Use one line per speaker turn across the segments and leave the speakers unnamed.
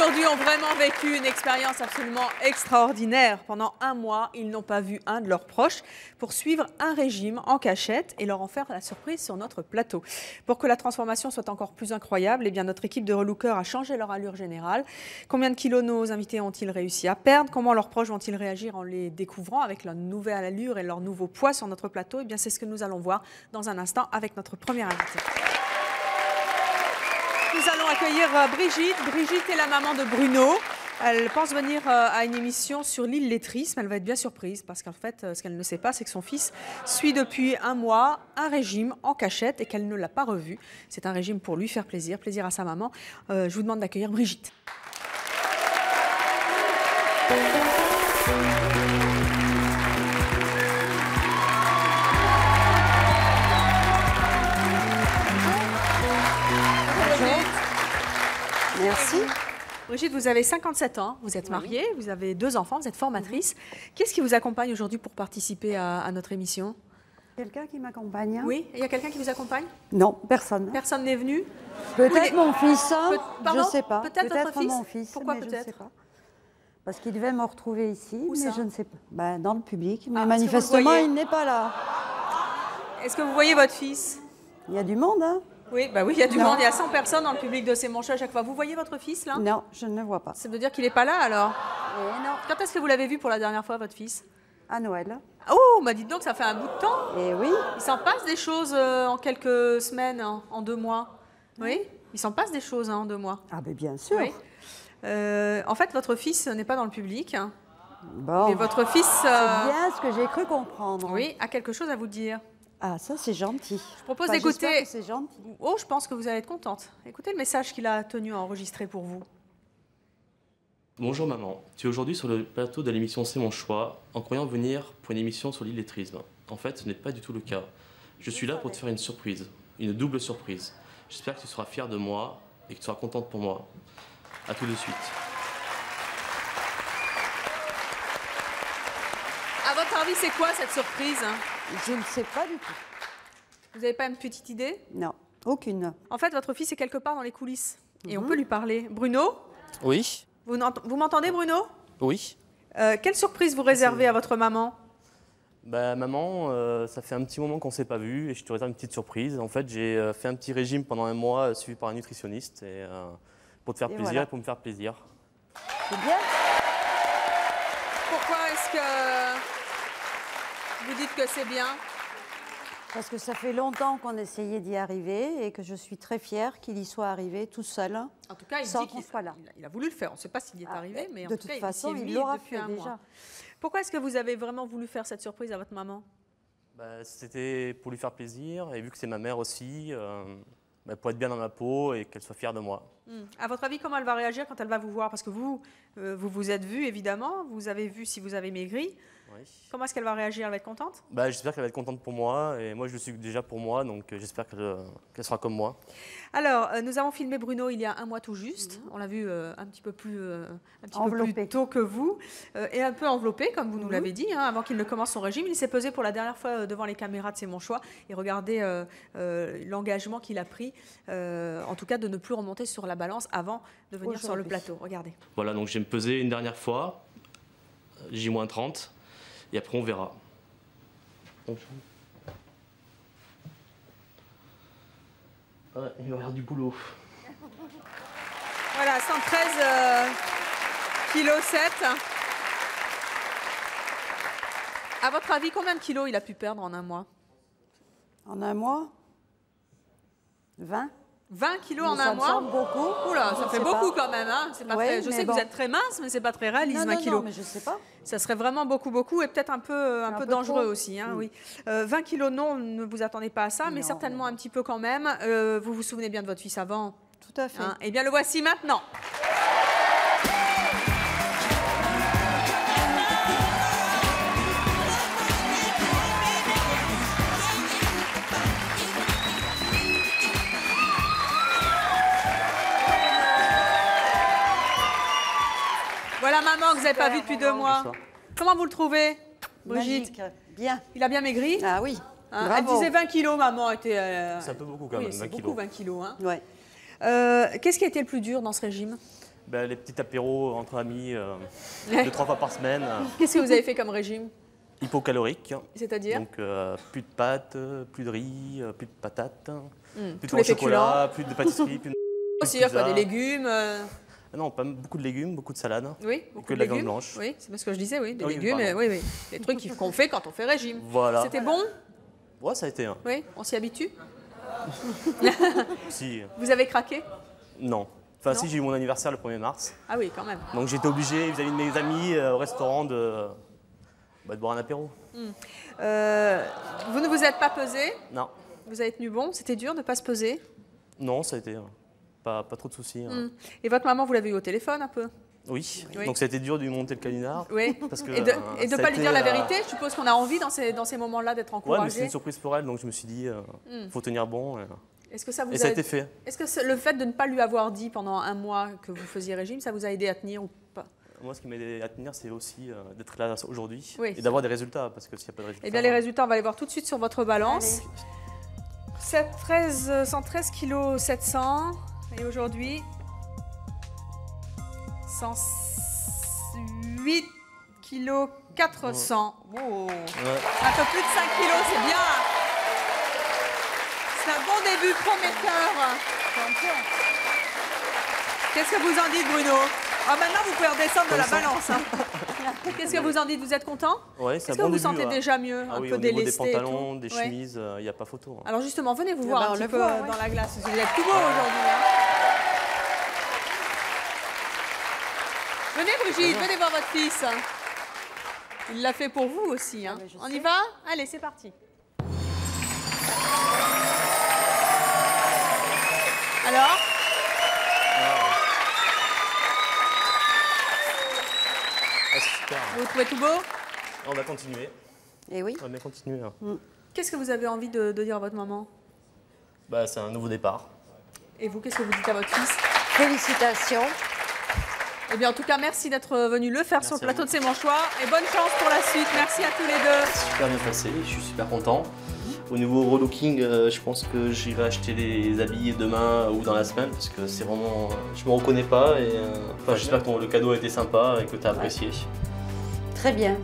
aujourd'hui ont vraiment vécu une expérience absolument extraordinaire. Pendant un mois, ils n'ont pas vu un de leurs proches pour suivre un régime en cachette et leur en faire la surprise sur notre plateau. Pour que la transformation soit encore plus incroyable, eh bien notre équipe de relookers a changé leur allure générale. Combien de kilos nos invités ont-ils réussi à perdre? Comment leurs proches vont-ils réagir en les découvrant avec leur nouvelle allure et leur nouveau poids sur notre plateau? Eh bien c'est ce que nous allons voir dans un instant avec notre première invitée. Nous allons accueillir Brigitte. Brigitte est la maman de Bruno. Elle pense venir à une émission sur l'illettrisme. Elle va être bien surprise parce qu'en fait, ce qu'elle ne sait pas, c'est que son fils suit depuis un mois un régime en cachette et qu'elle ne l'a pas revu. C'est un régime pour lui faire plaisir, plaisir à sa maman. Je vous demande d'accueillir Brigitte.
Merci.
Brigitte, vous avez 57 ans, vous êtes mariée, vous avez 2 enfants, vous êtes formatrice. Qu'est-ce qui vous accompagne aujourd'hui pour participer à notre émission?
Quelqu'un qui m'accompagne?
Oui, il y a quelqu'un qui vous accompagne?
Non, personne.
Personne n'est venu?
Peut-être mon fils,
Pardon,
je ne sais pas.
Peut-être votre fils?
Mon fils.
Pourquoi
mais je ne
peut-être?
sais pas. Parce qu'il devait me retrouver ici,
Où
mais
ça?
je ne sais pas. Ben, dans le public, mais
Ah,
manifestement, il n'est pas là.
Est-ce que vous voyez votre fils?
Il y a du monde, hein?
Oui, bah oui, il y a du
Non.
monde, il y a 100 personnes dans le public de C'est mon choix à chaque fois. Vous voyez votre fils là?
Non, je ne le vois pas.
Ça veut dire qu'il n'est pas là alors?
Et non,
Quand est-ce que vous l'avez vu pour la dernière fois, votre fils?
à Noël.
Oh, bah dites donc, ça fait un bout de temps.
Et oui,
Il s'en passe des choses en quelques semaines, en 2 mois. Oui, il s'en passe des choses en 2 mois.
ah ben bien sûr.
Oui. En fait, votre fils n'est pas dans le public. Hein.
Bon,
Mais votre fils,
c'est bien ce que j'ai cru comprendre.
oui, a quelque chose à vous dire.
Ah, ça c'est gentil.
Je propose
Enfin, j'espère
d'écouter.
que c'est gentil.
Oh, je pense que vous allez être contente. Écoutez le message qu'il a tenu à enregistrer pour vous.
Bonjour maman, tu es aujourd'hui sur le plateau de l'émission C'est mon choix en croyant venir pour une émission sur l'illettrisme. En fait, ce n'est pas du tout le cas. Je suis là pour te faire une surprise, une double surprise. J'espère que tu seras fière de moi et que tu seras contente pour moi. A tout de suite.
À votre avis, c'est quoi cette surprise?
Je ne sais pas du tout.
Vous n'avez pas une petite idée?
Non, aucune.
En fait, votre fils est quelque part dans les coulisses. Et on peut lui parler. Bruno,
Oui,
vous m'entendez, Bruno?
oui.
Quelle surprise vous réservez à votre maman?
Bah maman, ça fait un petit moment qu'on ne s'est pas vu et je te réserve une petite surprise. En fait, j'ai fait un petit régime pendant un mois suivi par un nutritionniste et, pour te faire plaisir
voilà.
et pour me faire plaisir.
C'est bien.
Pourquoi est-ce que vous dites que c'est bien?
Parce que ça fait longtemps qu'on essayait d'y arriver et que je suis très fière qu'il y soit arrivé tout seul.
En tout cas, il
Sans
dit
qu'on soit là.
il a voulu le faire. On ne sait pas s'il y est arrivé, mais en
de
tout
toute
cas,
façon,
s'y est
il
mis
l'aura
depuis
fait
un
déjà.
mois. Pourquoi est-ce que vous avez vraiment voulu faire cette surprise à votre maman?
Bah, c'était pour lui faire plaisir et vu que c'est ma mère aussi, pour être bien dans ma peau et qu'elle soit fière de moi.
À votre avis, comment elle va réagir quand elle va vous voir? Parce que vous vous êtes vu, évidemment. Vous avez vu si vous avez maigri.
Oui.
Comment est-ce qu'elle va réagir? Elle va être contente?
Bah, j'espère qu'elle va être contente pour moi et moi je le suis déjà pour moi donc j'espère qu'elle sera comme moi.
Alors, nous avons filmé Bruno il y a un mois tout juste. On l'a vu un petit peu plus
Enveloppé.
tôt que vous et un peu enveloppé, comme vous nous l'avez dit, hein, avant qu'il ne commence son régime. Il s'est pesé pour la dernière fois devant les caméras de C'est mon choix et regardez l'engagement qu'il a pris, en tout cas de ne plus remonter sur la balance avant de venir sur le
Aujourd'hui.
plateau. Regardez.
Voilà, donc je vais me peser une dernière fois, J-30, et après on verra. Ouais, il va y avoir du boulot.
Voilà, 113 kg 7. À votre avis, combien de kilos il a pu perdre en un mois?
En un mois 20.
20 kilos en
Ça
un
me
mois?
semble beaucoup.
Oula,
Je
ça fait
sais
beaucoup
pas.
quand même. Hein. C'est pas
Ouais,
très... Je
mais
sais que
bon.
vous êtes très mince, mais c'est pas très réaliste, 20
Non,
kilos.
mais je sais pas.
Ça serait vraiment beaucoup et peut-être un peu
peu
dangereux
trop.
aussi. Hein, oui. 20 kilos, non, ne vous attendez pas à ça, mais
Non,
certainement
mais
un petit peu quand même. Vous vous souvenez bien de votre fils avant?
Tout à fait.
Hein. Eh bien, le voici maintenant. Voilà maman que vous n'avez pas vu depuis 2 mois.
Bonsoir.
Comment vous le trouvez, Brigitte?
Magique. Bien.
Il a bien maigri?
Ah oui.
Hein, elle
Bravo.
disait 20 kilos, maman. Était,
C'est un peu beaucoup quand
oui,
même,
c'est
20
beaucoup,
kilos.
20 kilos. Hein.
Ouais.
Qu'est-ce qui a été le plus dur dans ce régime?
Ben, les petits apéros entre amis, 2-3 fois par semaine.
Qu'est-ce que vous avez fait comme régime?
Hypocalorique.
C'est-à-dire?
Donc plus de pâtes, plus de riz, plus de patates, plus de
tous
pain au
les
chocolat, plus de pâtisserie, plus de
Aussi,
pizza.
quoi, des légumes.
Non, pas beaucoup de légumes, beaucoup de salade.
Oui, beaucoup
que
de
de la viande
légumes.
blanche.
Oui, c'est ce que je disais, oui, des
Ah oui,
légumes,
pardon.
oui, oui. Des trucs qu'on fait quand on fait régime.
Voilà.
C'était bon?
Ouais, ça a été.
Oui, on s'y habitue.
Si,
Vous avez craqué?
non. Enfin,
Non.
si, j'ai eu mon anniversaire le 1er mars.
Ah oui, quand même.
Donc j'étais obligé, vis-à-vis de mes amis au restaurant, de boire un apéro.
Vous ne vous êtes pas pesé?
Non.
Vous avez tenu bon? C'était dur de ne pas se peser?
Non, ça a été. Pas trop de soucis.
Et votre maman, vous l'avez eu au téléphone un peu?
Oui.
Oui.
Donc ça a été dur de lui monter le canular.
Oui.
Parce que,
Et de ne
ça a
pas lui
été,
dire la vérité? Je suppose qu'on a envie dans ces moments-là d'être
Ouais, mais c'est
encouragé.
une surprise pour elle, donc je me suis dit, faut tenir bon.
Est-ce que ça vous
Et ça a
a...
été fait.
Est-ce que le fait de ne pas lui avoir dit pendant un mois que vous faisiez régime, ça vous a aidé à tenir ou pas?
Moi, ce qui m'a aidé à tenir, c'est aussi d'être là aujourd'hui
Oui.
et d'avoir des résultats. Parce que s'il n'y a pas de résultats.
Eh bien, les résultats, on va les voir tout de suite sur votre balance. 113 kg 700 et aujourd'hui 108 kg 400. Wow.
Ouais.
Un peu plus de 5 kg, c'est bien. C'est un bon début prometteur. Qu'est-ce que vous en dites, Bruno? Ah, maintenant, vous pouvez redescendre de la balance. Hein. Qu'est-ce que vous en dites? Vous êtes content?
Ouais, c'est
Est-ce
un
que
bon
vous
début.
sentez
ouais.
déjà mieux,
Ah
un
oui,
peu
au niveau des
délesté et
pantalons,
tout
des
Ouais.
chemises, il n'y a pas photo.
Alors justement, venez vous
Eh
voir
ben,
un
on
petit
le
peu
voit, ouais.
dans la glace. Parce que vous êtes tout beau aujourd'hui. Hein. Venez Brigitte, venez voir votre fils. Il l'a fait pour vous aussi. Hein.
Ah, mais je
On y
sais.
va? Allez, c'est parti. Alors?
Ah, c'est super.
Vous trouvez tout beau?
On va continuer.
Et oui.
On va bien continuer.
Qu'est-ce que vous avez envie de dire à votre maman?
Bah, c'est un nouveau départ.
Et vous, qu'est-ce que vous dites à votre fils?
Félicitations.
Eh bien, en tout cas, merci d'être venu le faire sur le
Merci à
plateau de C'est mon choix. Et bonne chance pour la suite. Merci à tous les deux.
Super bien passé, je suis super content. Au niveau relooking, je pense que j'irai acheter les habits demain ou dans la semaine parce que c'est vraiment. Je me reconnais pas et j'espère que le cadeau a été sympa et que tu as apprécié.
Très bien.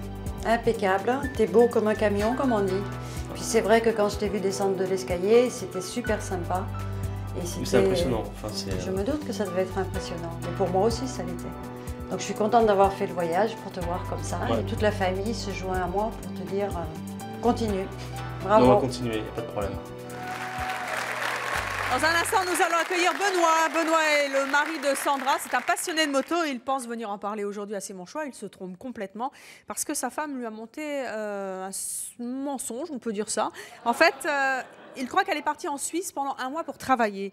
Impeccable. T'es beau comme un camion, comme on dit. Puis c'est vrai que quand je t'ai vu descendre de l'escalier, c'était super sympa. Et
C'est
c'était-
impressionnant.
Je me doute que ça devait être impressionnant. Mais pour moi aussi, ça l'était. Donc je suis contente d'avoir fait le voyage pour te voir comme ça.
Ouais.
Et toute la famille se joint à moi pour te dire continue.
On
Bravo.
va continuer, y a pas de problème.
Dans un instant, nous allons accueillir Benoît. Benoît est le mari de Sandra. C'est un passionné de moto. Il pense venir en parler aujourd'hui à C'est mon choix. Il se trompe complètement parce que sa femme lui a monté un mensonge, on peut dire ça. En fait, il croit qu'elle est partie en Suisse pendant un mois pour travailler.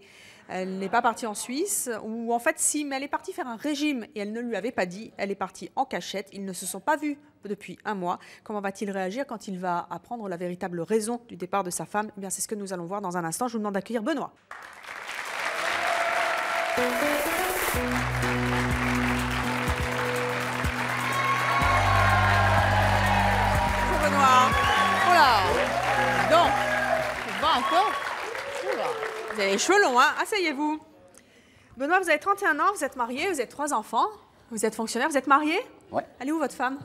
Elle n'est pas partie en Suisse, ou en fait si, mais elle est partie faire un régime et elle ne lui avait pas dit. Elle est partie en cachette. Ils ne se sont pas vus depuis un mois. Comment va-t-il réagir quand il va apprendre la véritable raison du départ de sa femme? Eh bien, c'est ce que nous allons voir dans un instant. Je vous demande d'accueillir Benoît. Bonjour Benoît. Oh là. Donc, ça va encore. Oula. Vous avez les cheveux longs, hein? Asseyez-vous. Benoît, vous avez 31 ans, vous êtes marié, vous avez 3 enfants, vous êtes fonctionnaire, vous êtes marié?
Ouais.
Elle est où votre femme?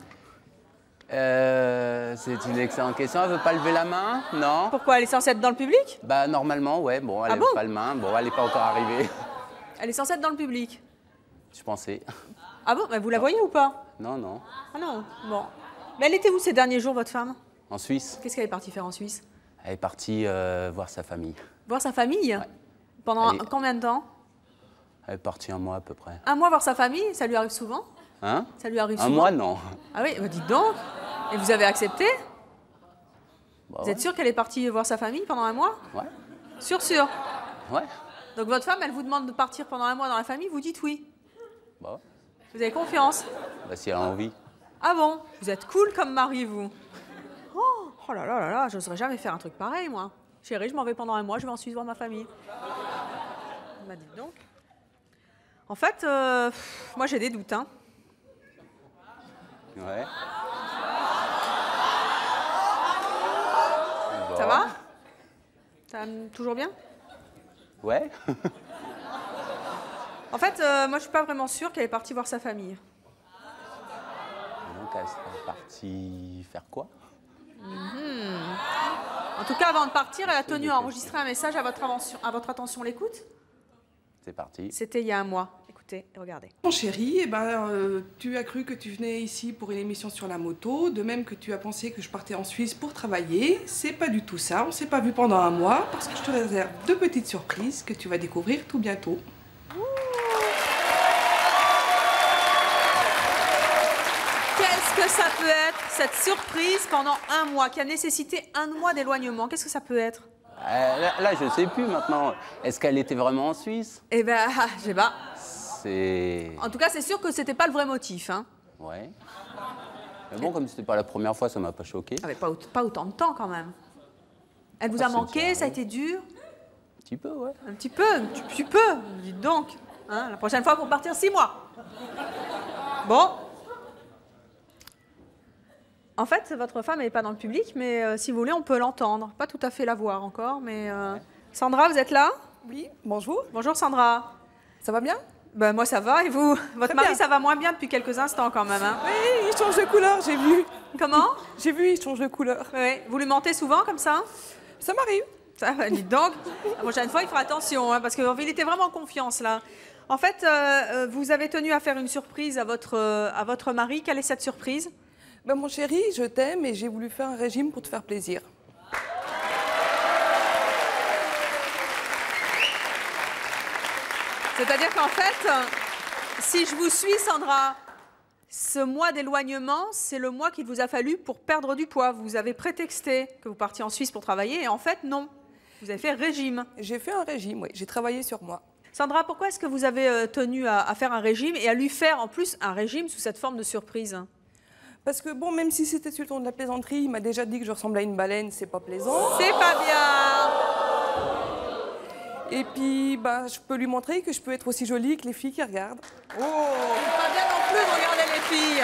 C'est une excellente question. Elle veut pas lever la main? Non?
Pourquoi? Elle est censée être dans le public?
Bah normalement, ouais. Bon, elle
Ah
lève
bon
pas la main. Bon, elle n'est pas encore arrivée.
Elle est censée être dans le public.
Je pensais.
Ah bon? Mais vous la voyez ou pas?
Non, non.
Ah non. Bon. Mais elle était où ces derniers jours, votre femme?
En Suisse,
Qu'est-ce qu'elle est partie faire en Suisse?
elle est partie voir sa famille.
Voir sa famille? Pendant
Elle est-
combien de temps?
Elle est partie un mois à peu près.
Un mois voir sa famille, ça lui arrive souvent?
Hein?
Ça lui arrive
Un
souvent?
mois, non.
Ah oui, bah dites donc. Et vous avez accepté?
Bah,
Vous êtes sûr qu'elle est partie voir sa famille pendant un mois?
Ouais.
Sûr.
Ouais.
Donc votre femme, elle vous demande de partir pendant un mois dans la famille, vous dites oui.
Bah, ouais.
Vous avez confiance?
Bah, si elle a envie.
Ah bon? Vous êtes cool comme mari, vous. Oh là là là là, j'oserais jamais faire un truc pareil, moi. Chérie, je m'en vais pendant un mois, je vais en Suisse voir ma famille. Bah dites donc. En fait, moi j'ai des doutes, hein.
Ouais.
Ça
Bon.
va? Ça va toujours bien?
Ouais.
En fait, moi, je suis pas vraiment sûre qu'elle est partie voir sa famille.
Donc, elle serait partie faire quoi?
En tout cas, avant de partir, elle a tenu à enregistrer un message à votre attention. On l'écoute?
C'est parti.
C'était il y a un mois. Écoutez, regardez.
Mon chéri, eh ben, tu as cru que tu venais ici pour une émission sur la moto, de même que tu as pensé que je partais en Suisse pour travailler. C'est pas du tout ça, on s'est pas vu pendant un mois parce que je te réserve 2 petites surprises que tu vas découvrir tout bientôt.
Qu'est-ce que ça peut être, cette surprise pendant un mois, qui a nécessité un mois d'éloignement? Qu'est-ce que ça peut être?
Là, je sais plus maintenant. Est-ce qu'elle était vraiment en Suisse?
Eh ben, je sais pas.
C'est...
En tout cas, c'est sûr que c'était pas le vrai motif. Hein.
Ouais. Mais bon, comme c'était pas la première fois, ça m'a pas choqué.
Ah, mais pas autant de temps quand même. Elle vous a manqué, ça a été dur?
Un petit peu, ouais.
Un petit peu, dites donc. Hein, la prochaine fois, pour partir 6 mois. Bon. En fait, votre femme n'est pas dans le public, mais si vous voulez, on peut l'entendre. Pas tout à fait la voir encore, mais... Sandra, vous êtes là?
Oui, bonjour.
Bonjour Sandra.
Ça va bien?
Ben, moi, ça va, et vous? Votre mari, ça va moins bien depuis quelques instants quand même. Hein.
Oui, il change de couleur, j'ai vu.
Comment?
J'ai vu, il change de couleur.
Oui. Vous lui mentez souvent comme ça?
Ça m'arrive.
Ça, dites donc. La prochaine fois, il fera attention, hein, parce qu'il était vraiment en confiance là. En fait, vous avez tenu à faire une surprise à votre mari. Quelle est cette surprise?
Ben, mon chéri, je t'aime et j'ai voulu faire un régime pour te faire plaisir.
C'est-à-dire qu'en fait, si je vous suis, Sandra, ce mois d'éloignement, c'est le mois qu'il vous a fallu pour perdre du poids. Vous avez prétexté que vous partiez en Suisse pour travailler et en fait, non. Vous avez fait régime.
J'ai fait un régime, oui. J'ai travaillé sur moi.
Sandra, pourquoi est-ce que vous avez tenu à faire un régime et à lui faire en plus un régime sous cette forme de surprise?
Parce que bon, même si c'était sur le ton de la plaisanterie, il m'a déjà dit que je ressemblais à une baleine, c'est pas plaisant.
C'est pas bien.
Et puis, bah, je peux lui montrer que je peux être aussi jolie que les filles qui regardent.
Oh, c'est pas bien non plus de regarder les filles.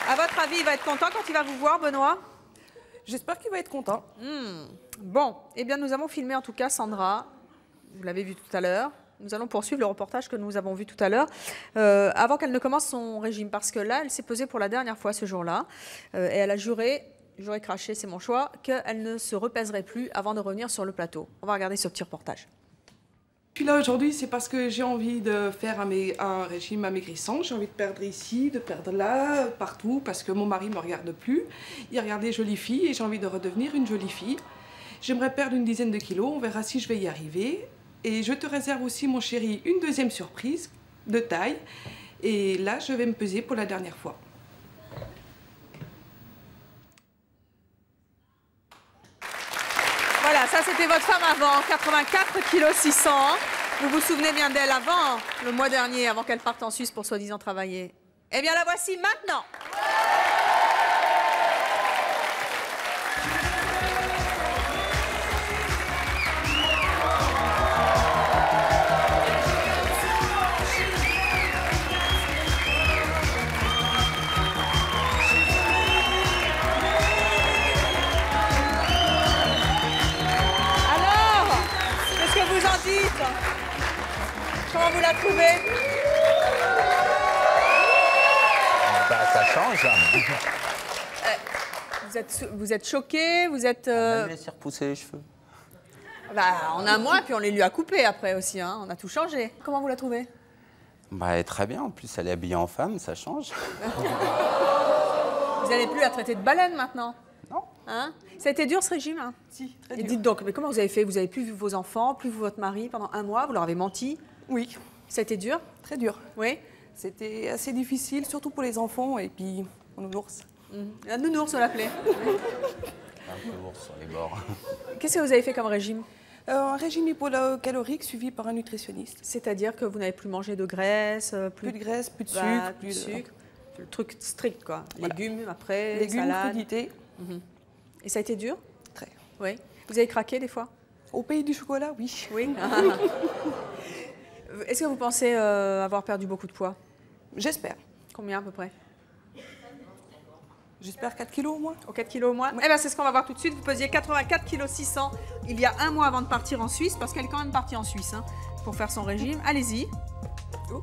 À votre avis, il va être content quand il va vous voir, Benoît?
J'espère qu'il va être content.
Bon, eh bien, nous avons filmé en tout cas Sandra. Vous l'avez vu tout à l'heure. Nous allons poursuivre le reportage que nous avons vu tout à l'heure, avant qu'elle ne commence son régime, parce que là, elle s'est pesée pour la dernière fois ce jour-là, et elle a juré, j'aurais craché, c'est mon choix, qu'elle ne se repèserait plus avant de revenir sur le plateau. On va regarder ce petit reportage.
Je suis là aujourd'hui, c'est parce que j'ai envie de faire un régime amaigrissant. J'ai envie de perdre ici, de perdre là, partout, parce que mon mari ne me regarde plus. Il regarde les jolies filles et j'ai envie de redevenir une jolie fille. J'aimerais perdre une dizaine de kilos, on verra si je vais y arriver. Et je te réserve aussi, mon chéri, une deuxième surprise de taille. Et là, je vais me peser pour la dernière fois.
Voilà, ça c'était votre femme avant, 84 kg 600. Vous vous souvenez bien d'elle avant, le mois dernier, avant qu'elle parte en Suisse pour soi-disant travailler. Eh bien la voici maintenant. Comment vous la trouvez?
Bah, ça change.
Vous êtes choqué, vous êtes...
Même laisser repousser les cheveux.
Bah, en un mois, puis on les lui a coupés après aussi, hein. On a tout changé. Comment vous la trouvez?
Bah, elle est très bien. En plus, elle est habillée en femme, ça change.
Vous n'allez plus la traiter de baleine maintenant?
Non.
Hein? Ça a été dur ce régime, hein?
Si, très
Et
dur.
dites donc, mais comment vous avez fait? Vous n'avez plus vu vos enfants, plus vu votre mari pendant un mois, vous leur avez menti?
Oui,
Ça a été dur?
très dur.
Oui.
C'était assez difficile, surtout pour les enfants et puis mon nounours.
La nounours, on l'appelait.
Un peu lourd sur les bords.
Qu'est-ce que vous avez fait comme régime?
Un régime hypocalorique suivi par un nutritionniste.
C'est-à-dire que vous n'avez plus mangé de graisse,
Plus de graisse, plus de
bah,
sucre,
plus de
de
sucre. Le truc strict, quoi.
Voilà.
Légumes après,
légumes,
salade.
crudités.
Et ça a été dur?
Très.
Oui. Vous avez craqué des fois?
Au pays du chocolat, oui.
Oui. Est-ce que vous pensez avoir perdu beaucoup de poids?
J'espère.
Combien à peu près?
J'espère 4 kilos au moins.
Au 4 kilos au moins. Eh bien, c'est ce qu'on va voir tout de suite. Vous pesiez 84 kg 600 il y a un mois avant de partir en Suisse, parce qu'elle est quand même partie en Suisse hein, pour faire son régime. Allez-y. Oh.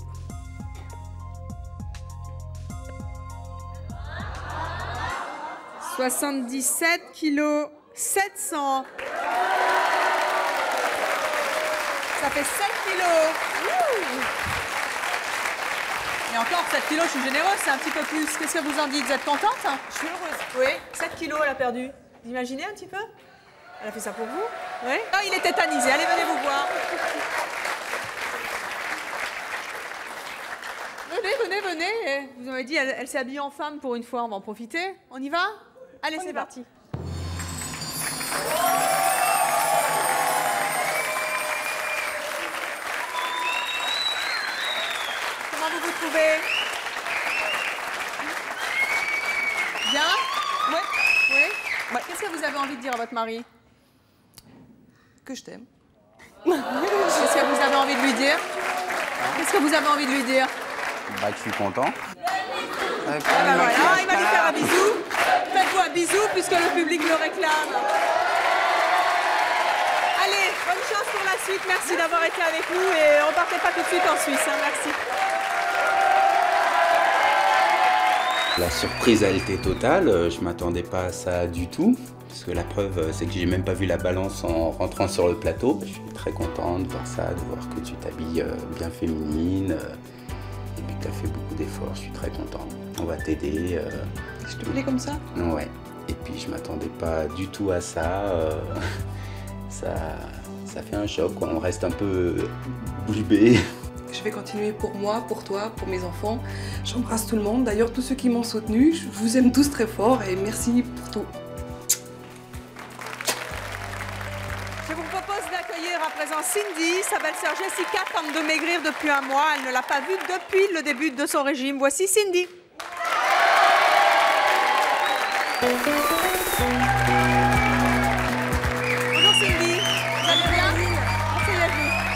« 77 kg 700. Ça fait 7 kilos. Et encore, 7 kilos, je suis généreuse, c'est un petit peu plus. Qu'est-ce que vous en dites? Vous êtes contente?
Je suis heureuse.
Oui, 7 kilos, elle a perdu. Vous imaginez un petit peu? Elle a fait ça pour vous? Oui. Oh, il est tétanisé. Allez, venez vous voir. Venez. Vous m'avez dit, elle s'est habillée en femme pour une fois, on va en profiter. On y va? Allez, c'est parti. Comment vous vous trouvez? Bien?
Ouais.
Oui? Ouais. Qu'est-ce que vous avez envie de dire à votre mari?
Que je t'aime.
Qu'est-ce que vous avez envie de lui dire? Qu'est-ce que vous avez envie de lui dire?
Bah, que je suis content.
Ah bah voilà, il va lui faire un bisou. Faites-vous un bisou puisque le public le réclame. Allez, bonne chance pour la suite. Merci d'avoir été avec nous et repartez pas tout de suite en Suisse. Hein. Merci.
La surprise a été totale, je m'attendais pas à ça du tout, parce que la preuve c'est que j'ai même pas vu la balance en rentrant sur le plateau. Je suis très contente de voir ça, de voir que tu t'habilles bien féminine, et puis que tu as fait beaucoup d'efforts, je suis très content. On va t'aider.
Je te voulais comme ça?
Ouais, et puis je m'attendais pas du tout à ça, ça fait un choc, quoi. On reste un peu bouche bée.
Je vais continuer pour moi, pour toi, pour mes enfants. J'embrasse tout le monde. D'ailleurs, tous ceux qui m'ont soutenu, je vous aime tous très fort et merci pour tout.
Je vous propose d'accueillir à présent Cindy. Sa belle-sœur Jessica tente de maigrir depuis un mois. Elle ne l'a pas vue depuis le début de son régime. Voici Cindy. Bonjour Cindy. Vous allez bien? Asseyez-vous.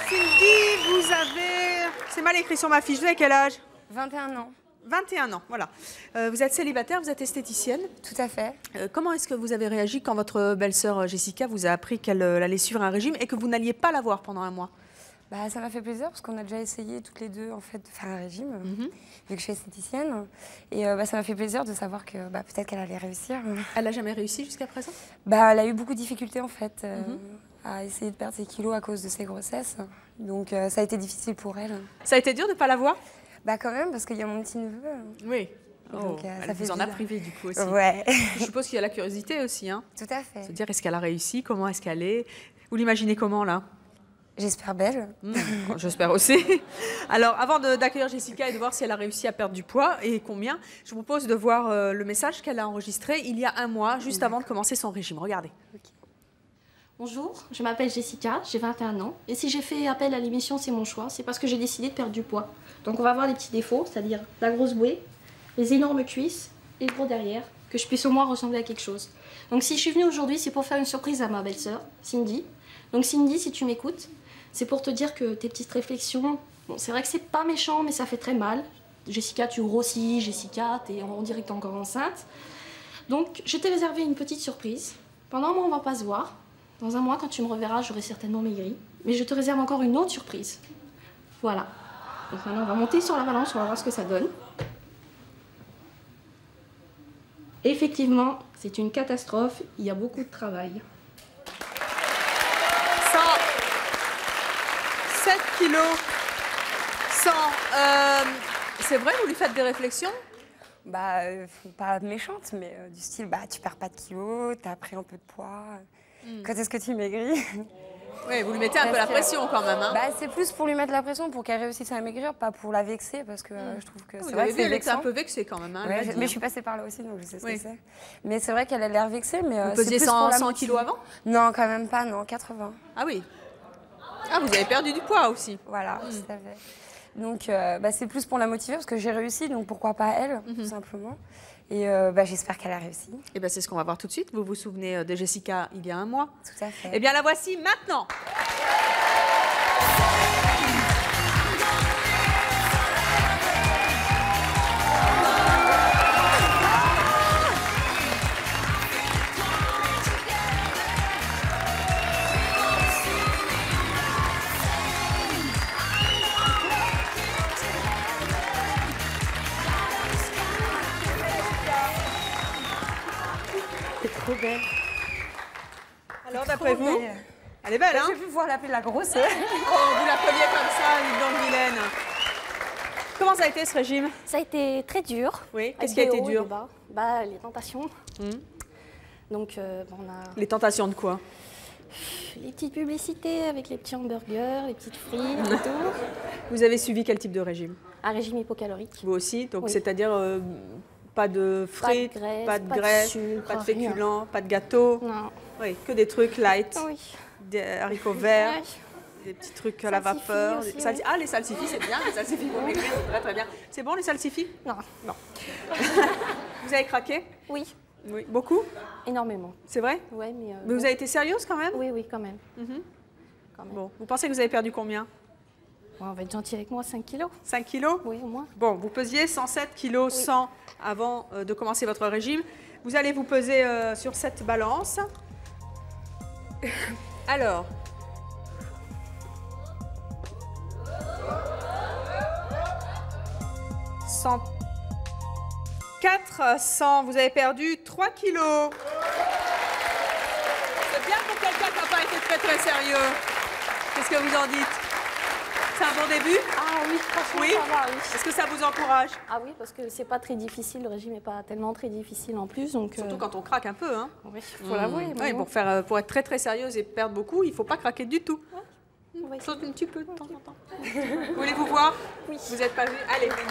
Cindy, vous avez... C'est mal écrit sur ma fiche. Vous avez quel âge?
21 ans.
21 ans, voilà. Vous êtes célibataire, vous êtes esthéticienne.
Tout à fait.
Comment est-ce que vous avez réagi quand votre belle-sœur Jessica vous a appris qu'elle allait suivre un régime et que vous n'alliez pas la voir pendant un mois?
Bah, ça m'a fait plaisir parce qu'on a déjà essayé toutes les deux en fait, de faire un régime, vu que je suis esthéticienne. Et ça m'a fait plaisir de savoir que peut-être qu'elle allait réussir.
Elle n'a jamais réussi jusqu'à présent?
Elle a eu beaucoup de difficultés en fait à essayer de perdre ses kilos à cause de ses grossesses. Donc ça a été difficile pour elle.
Ça a été dur de ne pas la voir?
Quand même, parce qu'il y a mon petit-neveu.
Oui.
Donc,
elle
ça fait
vous en a
bizarre.
privé du coup aussi.
Ouais.
Je suppose qu'il y a la curiosité aussi. Hein.
Tout à fait.
Se dire est-ce qu'elle a réussi? Comment est-ce qu'elle est? Vous l'imaginez comment là?
J'espère belle.
J'espère aussi. Alors, avant d'accueillir Jessica et de voir si elle a réussi à perdre du poids et combien, je vous propose de voir le message qu'elle a enregistré il y a un mois, juste avant de commencer son régime. Regardez.
Okay.
Bonjour, je m'appelle Jessica, j'ai 21 ans. Et si j'ai fait appel à l'émission C'est mon choix, c'est parce que j'ai décidé de perdre du poids. Donc on va voir les petits défauts, c'est-à-dire la grosse bouée, les énormes cuisses et le gros derrière, que je puisse au moins ressembler à quelque chose. Donc si je suis venue aujourd'hui, c'est pour faire une surprise à ma belle-sœur, Cindy. Donc Cindy, si tu m'écoutes, c'est pour te dire que tes petites réflexions, bon, c'est vrai que c'est pas méchant, mais ça fait très mal. Jessica, tu grossis, Jessica, on dirait que t'es encore enceinte. Donc je t'ai réservé une petite surprise. Pendant un mois, on va pas se voir. Dans un mois, quand tu me reverras, j'aurai certainement maigri. Mais je te réserve encore une autre surprise. Voilà. Donc maintenant, on va monter sur la balance, on va voir ce que ça donne. Effectivement, c'est une catastrophe. Il y a beaucoup de travail.
7 kilos 100. C'est vrai, vous lui faites des réflexions?
Pas méchante, mais du style, tu perds pas de kilos, t'as pris un peu de poids. Quand est-ce que tu maigris?
Oui, vous lui mettez un peu la pression quand même. Hein.
C'est plus pour lui mettre la pression, pour qu'elle réussisse à maigrir, pas pour la vexer, parce que je trouve que c'est vrai que c'est
elle était un
vexant.
peu vexée quand même. Hein,
mais je suis passée par là aussi, donc je sais ce que c'est. Mais c'est vrai qu'elle a l'air vexée, mais
vous pesiez 100 kilos avant?
Non, quand même pas, non, 80.
Ah oui. Ah, vous avez perdu du poids aussi.
Voilà, tout à fait. Donc c'est plus pour la motiver, parce que j'ai réussi, donc pourquoi pas elle, tout simplement. Et j'espère qu'elle a réussi.
Et c'est ce qu'on va voir tout de suite. Vous vous souvenez de Jessica il y a un mois?
Tout à fait.
Eh bien, la voici maintenant.
belle.
Alors, d'après vous, elle est belle, hein?
J'ai pu voir la grosse.
Oh, vous la preniez comme ça, donc Mylène. Comment ça a été ce régime?
Ça a été très dur.
Oui, qu'est-ce qui a été dur?
Les tentations. Donc, on a
Les tentations de quoi?
les petites publicités avec les petits hamburgers, les petites frites et tout.
Vous avez suivi quel type de régime?
Un régime hypocalorique.
Vous aussi? Donc,
Oui.
c'est-à-dire pas de frites,
pas de graisse,
pas de
rien.
féculents, pas de gâteaux?
Non.
Oui, que des trucs light,
Oui.
des haricots verts,
Ouais.
des petits trucs à la
Salsifis
vapeur.
aussi,
Des
oui.
Ah, les salsifis, c'est bien, les salsifis pour maigrir, c'est très très bien. C'est bon les salsifis?
Non.
Non. Vous avez craqué?
Oui,
Oui. Beaucoup?
énormément.
C'est vrai?
Ouais, mais
Mais vous avez été sérieuse quand même?
Oui, quand même.
Mhm.
Quand même.
Bon, vous pensez que vous avez perdu combien?
Bon, on va être gentil avec moi, 5 kilos.
5 kilos?
Oui, au moins.
Bon, vous pesiez 107 kilos 100 avant de commencer votre régime. Vous allez vous peser sur cette balance. Alors. « 104, 100, vous avez perdu 3 kilos. C'est bien pour quelqu'un qui n'a pas été très très sérieux. Qu'est-ce que vous en dites? C'est un bon début?
Ah oui, franchement,
Oui.
ça va, oui.
Est-ce que ça vous encourage?
Ah oui, parce que c'est pas très difficile, le régime n'est pas tellement très difficile en plus. Donc,
Surtout quand on craque un peu, hein?
Oui, il faut l'avouer. mais
Oui,
bon.
pour être très très sérieuse et perdre beaucoup, il ne faut pas craquer du tout.
On va essayer.
Saute un petit peu de temps en temps. Voulez-vous voir?
Oui.
Vous n'êtes pas vu? Allez, venez.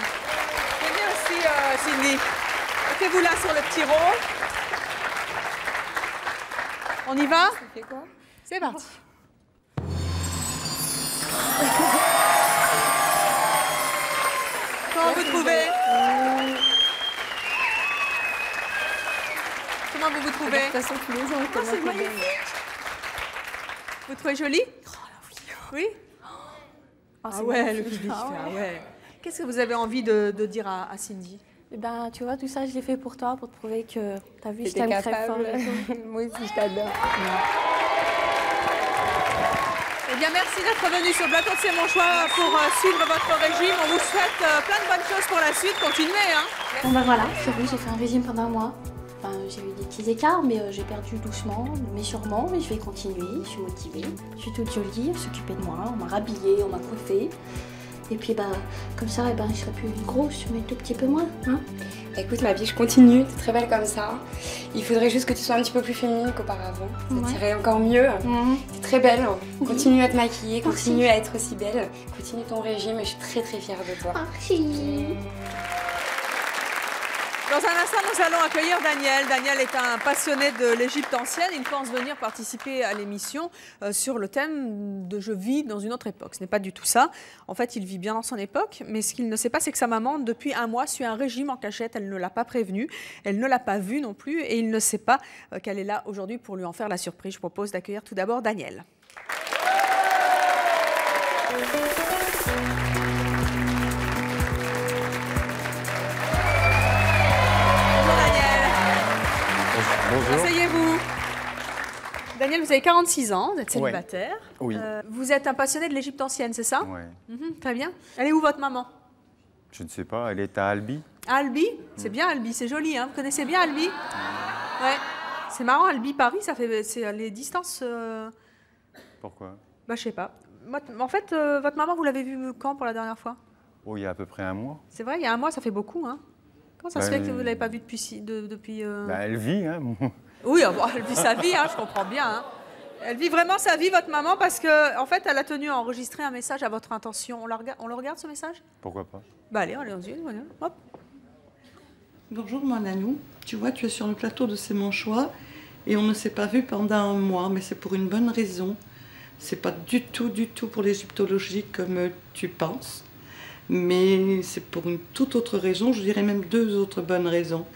Venez aussi, Cindy. Mettez-vous là sur le petit rond. On y va?
fait quoi?
C'est parti. Comment vous trouvez? Comment vous trouvez?
De toute façon, tous les ans,
Oh, c'est magnifique. Vous trouvez joli? Oui? Ah ouais, le public. Ah ouais. Qu'est-ce que vous avez envie de dire à Cindy?
Eh ben, tu vois, tout ça, je l'ai fait pour toi, pour te prouver que t'as vu, je
T'étais
t'aime très fort.
capable. Moi aussi, je t'adore.
Eh bien, merci d'être venu sur le plateau de C'est mon choix pour suivre votre régime. On vous souhaite plein de bonnes choses pour la suite. Continuez, hein.
Bon ben voilà, c'est vrai, j'ai fait un régime pendant un mois. Enfin, j'ai eu des petits écarts, mais j'ai perdu doucement, mais sûrement. Mais je vais continuer, je suis motivée. Je suis toute jolie, elle s'occupait de moi, on m'a rhabillée, on m'a coiffée. Et puis bah, comme ça, eh ben, je serai plus grosse, mais tout petit peu moins. Hein.
Écoute ma vie, je continue, t'es très belle comme ça. Il faudrait juste que tu sois un petit peu plus féminine qu'auparavant. Ça t'irait encore mieux. T'es très belle, continue à te maquiller, continue à être aussi belle. Continue ton régime et je suis très très fière de toi.
Merci.
Dans un instant, nous allons accueillir Daniel. Daniel est un passionné de l'Égypte ancienne. Il pense venir participer à l'émission sur le thème de « Je vis dans une autre époque ». Ce n'est pas du tout ça. En fait, il vit bien dans son époque, mais ce qu'il ne sait pas, c'est que sa maman, depuis un mois, suit un régime en cachette. Elle ne l'a pas prévenu, elle ne l'a pas vu non plus, et il ne sait pas qu'elle est là aujourd'hui pour lui en faire la surprise. Je propose d'accueillir tout d'abord Daniel.
Bonjour.
Asseyez-vous. Daniel, vous avez 46 ans, vous êtes célibataire.
Oui.
Vous êtes un passionné de l'Égypte ancienne, c'est ça?
Ouais.
Très bien. Elle est où votre maman?
Je ne sais pas, elle est à Albi.
À Albi? C'est bien Albi, c'est joli, hein? Vous connaissez bien Albi? Ouais. C'est marrant, Albi-Paris, ça fait c'est les distances...
Pourquoi?
Bah, je sais pas. En fait, votre maman, vous l'avez vue quand pour la dernière fois?
Oh, il y a à peu près un mois.
C'est vrai, il y a un mois, ça fait beaucoup, hein? Comment ça se
Bah,
fait que vous ne l'avez pas vue depuis...
Bah, elle vit, hein.
Oui, bon, elle vit sa vie, hein, je comprends bien. Hein. Elle vit vraiment sa vie, votre maman, parce qu'en fait, elle a tenu à enregistrer un message à votre intention. On le regarde, ce message?
Pourquoi pas?
Bah allez, allons-y. Hop.
Bonjour, mon Nanou. Tu vois, tu es sur le plateau de C'est mon choix et on ne s'est pas vu pendant un mois, mais c'est pour une bonne raison. C'est pas du tout pour l'égyptologie comme tu penses, mais c'est pour une toute autre raison, je dirais même deux autres bonnes raisons.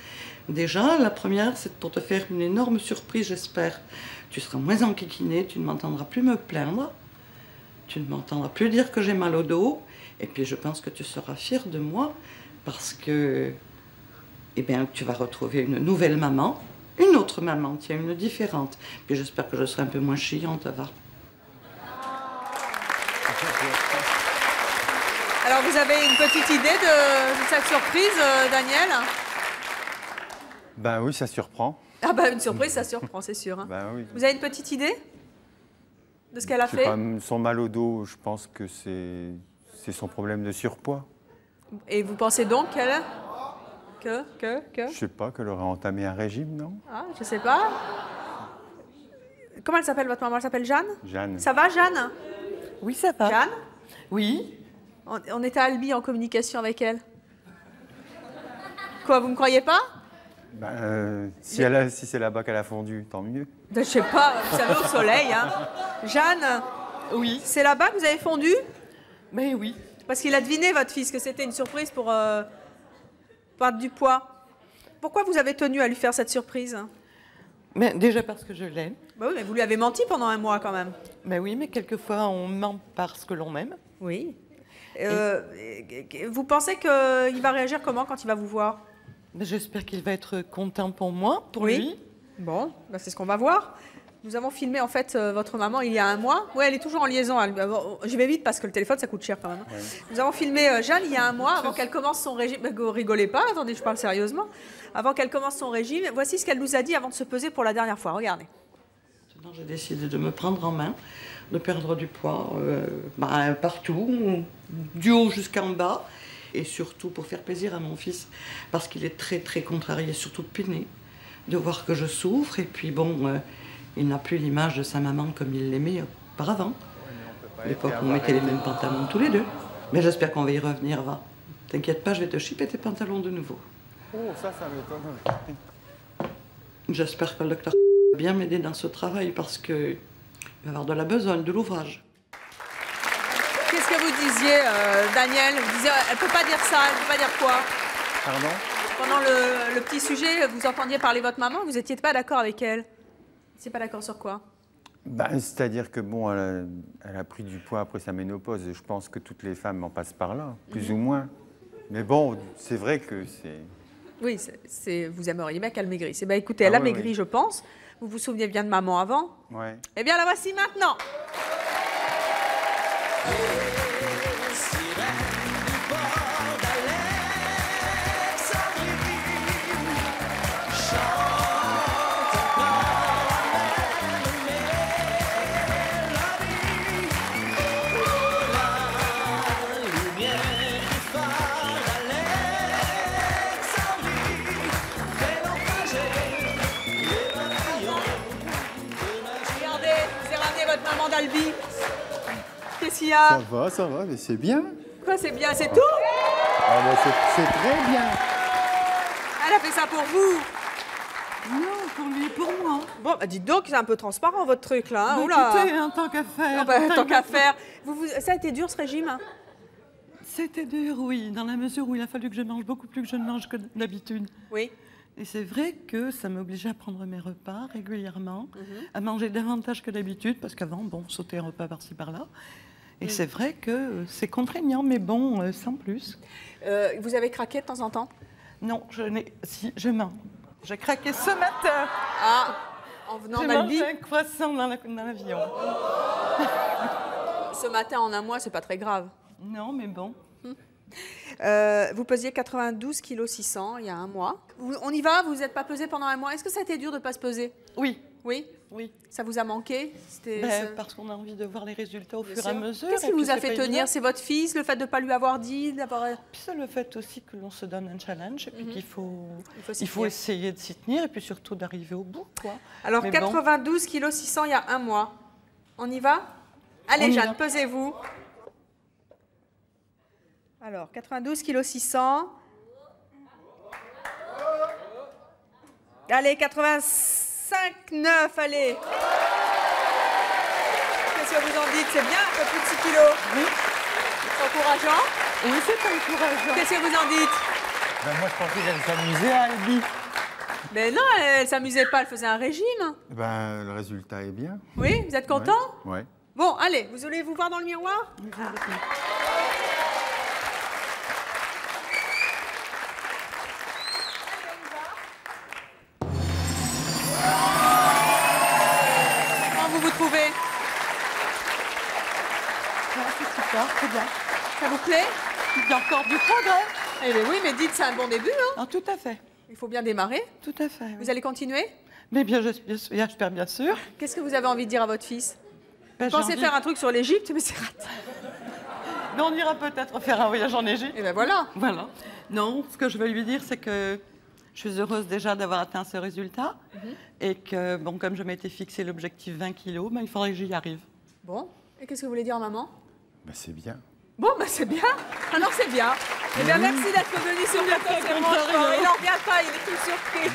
Déjà, la première, c'est pour te faire une énorme surprise, j'espère. Tu seras moins enquiquinée, tu ne m'entendras plus me plaindre, tu ne m'entendras plus dire que j'ai mal au dos, et puis je pense que tu seras fière de moi, parce que, eh bien, tu vas retrouver une nouvelle maman, une autre maman, tiens, une différente. Puis j'espère que je serai un peu moins chiante, va.
Alors, vous avez une petite idée de cette surprise, Daniel?
Ben oui, ça surprend.
Ah bah une surprise, ça surprend, c'est sûr. Hein.
Ben oui.
Vous avez une petite idée de ce qu'elle a
Je sais
fait?
pas, son mal au dos, je pense que c'est son problème de surpoids.
Et vous pensez donc qu'elle...
Je sais pas, qu'elle aurait entamé un régime, non?
Ah, je sais pas. Comment elle s'appelle votre maman? Elle s'appelle Jeanne?
Jeanne.
Ça va, Jeanne?
Oui, ça va.
Jeanne?
Oui.
On est à Albi en communication avec elle. Quoi, vous me croyez pas?
Ben, si c'est là-bas qu'elle a fondu, tant mieux.
Je sais pas, vous savez, au soleil. Hein. Jeanne?
Oui.
C'est là-bas que vous avez fondu?
Mais oui.
Parce qu'il a deviné, votre fils, que c'était une surprise pour perdre du poids. Pourquoi vous avez tenu à lui faire cette surprise?
Mais déjà parce que je l'aime.
Bah oui, mais vous lui avez menti pendant un mois quand même.
Mais oui, mais quelquefois on ment parce que l'on aime.
Oui. Vous pensez qu'il va réagir comment quand il va vous voir?
J'espère qu'il va être content pour moi, pour
oui.
lui.
Bon, bah c'est ce qu'on va voir. Nous avons filmé en fait votre maman il y a un mois. Oui, elle est toujours en liaison. Je vais vite parce que le téléphone ça coûte cher quand même. Ouais. Nous avons filmé Jeanne il y a un mois avant qu'elle commence son régime. Rigolez pas, attendez, je parle sérieusement. Avant qu'elle commence son régime, voici ce qu'elle nous a dit avant de se peser pour la dernière fois. Regardez.
Maintenant, j'ai décidé de me prendre en main, de perdre du poids partout, du haut jusqu'en bas, et surtout pour faire plaisir à mon fils, parce qu'il est très très contrarié, surtout peiné, de voir que je souffre, et puis bon. Il n'a plus l'image de sa maman comme il l'aimait auparavant. À l'époque, on mettait les mêmes pantalons tous les deux. Mais j'espère qu'on va y revenir, va. T'inquiète pas, je vais te chipper tes pantalons de nouveau.
Oh, ça m'étonne.
J'espère que le docteur va bien m'aider dans ce travail parce qu'il va avoir de la besogne, de l'ouvrage.
Qu'est-ce que vous disiez, Daniel? Vous disiez, elle ne peut pas dire ça, elle ne peut pas dire quoi?
Pardon?
Pendant le petit sujet, vous entendiez parler votre maman, vous n'étiez pas d'accord avec elle? C'est pas d'accord sur quoi?
Ben, c'est-à-dire que bon, elle a pris du poids après sa ménopause. Je pense que toutes les femmes en passent par là, plus ou moins. Mais bon, c'est vrai que c'est...
Oui, vous aimeriez bien qu'elle maigrisse. Eh bien, écoutez, elle a maigri, oui. Je pense. Vous vous souvenez bien de maman avant?
Oui.
Eh bien, la voici maintenant. Maman d'Albi. Qu'est-ce qu'il y a?
Ça va, mais c'est bien.
Quoi, c'est bien, c'est tout?
Ah ben c'est très bien.
Elle a fait ça pour vous?
Non, pour lui et pour moi.
Bon, bah dites donc, c'est un peu transparent votre truc là. Hein?
Écoutez, hein, tant qu'à faire.
Ah bah, tant qu'à faire. Ça a été dur ce régime?
C'était dur, oui, dans la mesure où il a fallu que je mange beaucoup plus que je ne mange que d'habitude.
Oui.
Et c'est vrai que ça m'obligeait à prendre mes repas régulièrement, à manger davantage que d'habitude, parce qu'avant, bon, sauter un repas par-ci, par-là. Et c'est vrai que c'est contraignant, mais bon, sans plus.
Vous avez craqué de temps en temps?
Non, si, je mens. J'ai craqué ce matin.
Ah, en venant d'Albi?
J'ai mangé un croissant dans l'avion.
Ce matin, en un mois, c'est pas très grave.
Non, mais bon.
Vous pesiez 92,6 kg il y a un mois. On y va? Vous n'êtes pas pesé pendant un mois? Est-ce que ça a été dur de ne pas se peser?
Oui.
Oui?
Oui.
Ça vous a manqué?
Parce qu'on a envie de voir les résultats au fur et à mesure.
Qu'est-ce qui vous a fait tenir? C'est votre fils? Le fait de ne pas lui avoir dit?
Puis c'est le fait aussi que l'on se donne un challenge et puis qu'il faut essayer de s'y tenir et puis surtout d'arriver au bout, quoi.
Alors, 92,6 kg il y a un mois. On y va? Allez, Jeanne, pesez-vous. Alors, 92,6 kg. Allez, 85,9, allez. Qu'est-ce que vous en dites? C'est bien, un peu plus de 6 kilos.
Oui.
C'est encourageant?
Oui, c'est encourageant.
Qu'est-ce que vous en dites?
Ben moi, je pensais qu'elle s'amusait à Albi.
Mais non, elle s'amusait pas, elle faisait un régime.
Ben, le résultat est bien.
Oui, vous êtes content?
Oui.
Bon, allez, vous voulez vous voir dans le miroir? Vous trouvez?
C'est super, c'est bien.
Ça vous plaît?
Il y a encore du progrès.
Eh bien oui, mais dites, c'est un bon début, hein?
Ah, tout à fait.
Il faut bien démarrer.
Tout à fait. Oui.
Vous allez continuer?
Mais bien, j'espère bien sûr.
Qu'est-ce que vous avez envie de dire à votre fils?
Ben,
Vous pensez faire un truc sur l'Égypte, mais c'est raté.
Mais on ira peut-être faire un voyage en Égypte.
Et ben voilà.
Voilà. Non, ce que je veux lui dire, c'est que je suis heureuse déjà d'avoir atteint ce résultat. Et que, bon, comme je m'étais fixé l'objectif 20 kilos, ben, il faudrait que j'y arrive.
Bon. Et qu'est-ce que vous voulez dire, maman?
Ben, c'est bien.
Bon, ben c'est bien. Alors c'est bien. Eh bien, merci d'être venu sur le plateau de C'est mon choix. Il n'en revient pas, il est tout surpris.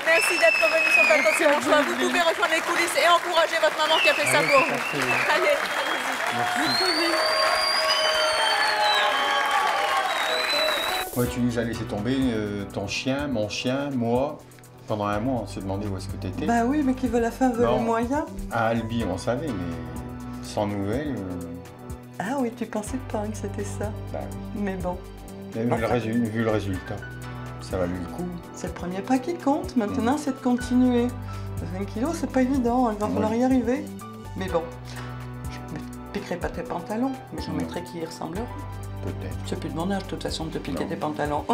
Merci d'être venu sur le plateau de C'est mon choix. Vous pouvez rejoindre les coulisses et encourager votre maman qui a fait ça pour vous. Allez, allez-y.
Ouais, tu nous as laissé tomber ton chien, mon chien, moi. Pendant un mois, on s'est demandé où est-ce que tu étais.
Bah oui, mais qui veut la fin veut les moyens.
À Albi, on savait, mais sans nouvelles.
Ah oui, tu pensais pas que c'était ça.
Bah oui.
Mais bon.
Mais vu le résultat, ça valait le coup.
C'est le premier pas qui compte. Maintenant, c'est de continuer. 20 kilos, c'est pas évident. Il va falloir y arriver. Mais bon, je ne piquerai pas tes pantalons, mais j'en mettrai qui y ressembleront.
Peut-être.
C'est plus de mon âge, de toute façon, de te piquer tes pantalons.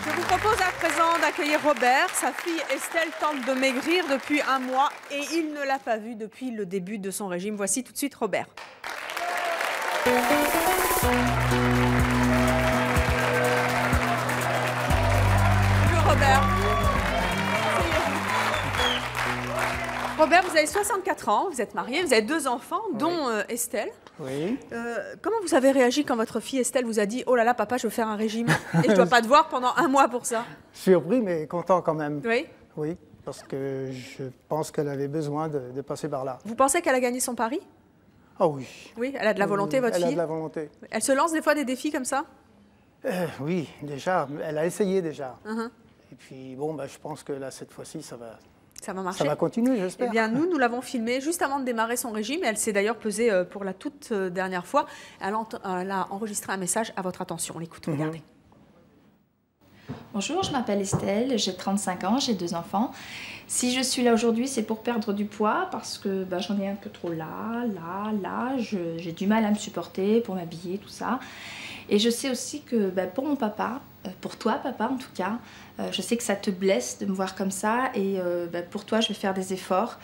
Je vous propose à présent d'accueillir Robert. Sa fille Estelle tente de maigrir depuis un mois et il ne l'a pas vue depuis le début de son régime. Voici tout de suite Robert. Bonjour Robert. Robert, vous avez 64 ans, vous êtes marié, vous avez 2 enfants, dont Estelle.
Oui.
Comment vous avez réagi quand votre fille Estelle vous a dit « Oh là là, papa, je veux faire un régime et je ne dois pas te voir pendant un mois pour ça ?»
Surpris, mais content quand même.
Oui.
Oui, parce que je pense qu'elle avait besoin de passer par là.
Vous pensez qu'elle a gagné son pari?
Ah oui.
Oui, elle a de la volonté, votre fille?
Elle a de la volonté.
Elle se lance des fois des défis comme ça?
Oui, déjà. Elle a essayé déjà.
Uh-huh.
Et puis, bon, bah, je pense que là, cette fois-ci, ça va...
Ça va marcher.
Ça va continuer, j'espère.
Eh bien, nous l'avons filmée juste avant de démarrer son régime. Elle s'est d'ailleurs pesée pour la toute dernière fois. Elle a enregistré un message à votre attention. On l'écoute, regardez.
Bonjour, je m'appelle Estelle, j'ai 35 ans, j'ai 2 enfants. Si je suis là aujourd'hui, c'est pour perdre du poids parce que j'en ai un peu trop là. J'ai du mal à me supporter pour m'habiller, tout ça. Et je sais aussi que pour mon papa, pour toi papa en tout cas, je sais que ça te blesse de me voir comme ça et pour toi je vais faire des efforts.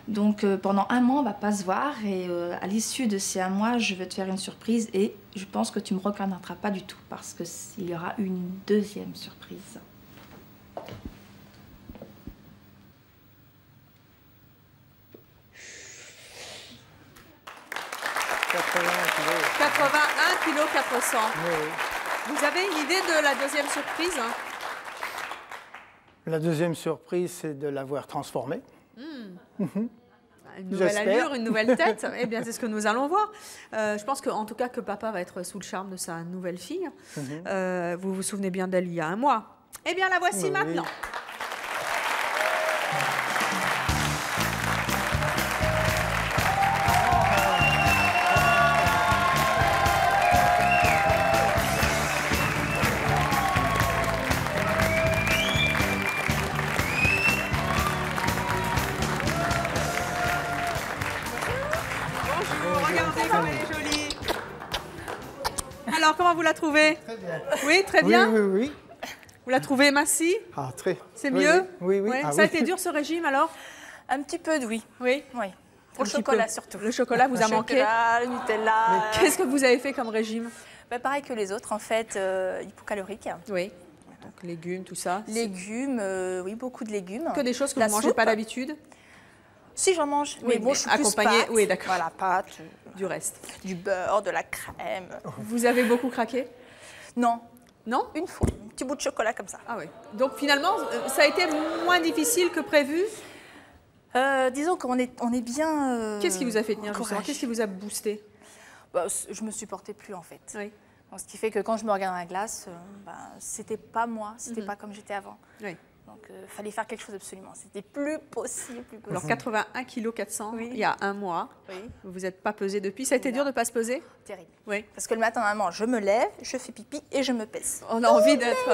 Donc pendant un mois on va pas se voir et à l'issue de ces 1 mois je vais te faire une surprise et je pense que tu me reconnaîtras pas du tout parce qu'il y aura une 2e surprise.
« 81 kg 400 ». Vous avez une idée de la 2e surprise?
La 2e surprise, c'est de l'avoir transformée.
Une nouvelle allure, une nouvelle tête. Eh bien, c'est ce que nous allons voir. Je pense qu'en tout cas, que papa va être sous le charme de sa nouvelle fille. Vous vous souvenez bien d'elle il y a 1 mois. Eh bien, la voici maintenant. Alors, comment vous la trouvez? Très bien. Oui, très bien?
Oui, oui, oui.
Vous la trouvez massie?
Ah, très.
C'est mieux?
Oui, oui.
Ça a été dur ce régime alors?
Un petit peu, oui.
Oui?
Oui. Au chocolat surtout.
Le chocolat vous a manqué?
Le Nutella.
Qu'est-ce que vous avez fait comme régime?
Pareil que les autres, en fait, hypocalorique.
Oui. Donc légumes, tout ça?
Légumes, oui, beaucoup de légumes.
Que des choses que vous ne mangez pas d'habitude?
Si, j'en mange.
Oui,
mais bon, je suis
accompagné,
plus pâte.
oui, d'accord.
Voilà, pâte.
Du reste.
Du beurre, de la crème.
Vous avez beaucoup craqué?
Non.
Non?
Une fois. Un petit bout de chocolat comme ça.
Ah oui. Donc finalement, ça a été moins difficile que prévu?
Disons qu'on est bien...
Qu'est-ce qui vous a fait tenir justement? Qu'est-ce qui vous a boosté?
Je me supportais plus en fait.
Oui.
Donc, ce qui fait que quand je me regarde dans la glace, c'était pas moi, c'était pas comme j'étais avant.
Oui.
Donc il fallait faire quelque chose absolument. C'était plus possible.
Alors 81 kg 400,
oui.
Il y a 1 mois.
Oui.
Vous n'êtes pas pesé depuis. Ça a été dur de ne pas se peser?
Terrible.
Oui.
Parce que le matin, normalement, je me lève, je fais pipi et je me pèse.
On a envie d'être...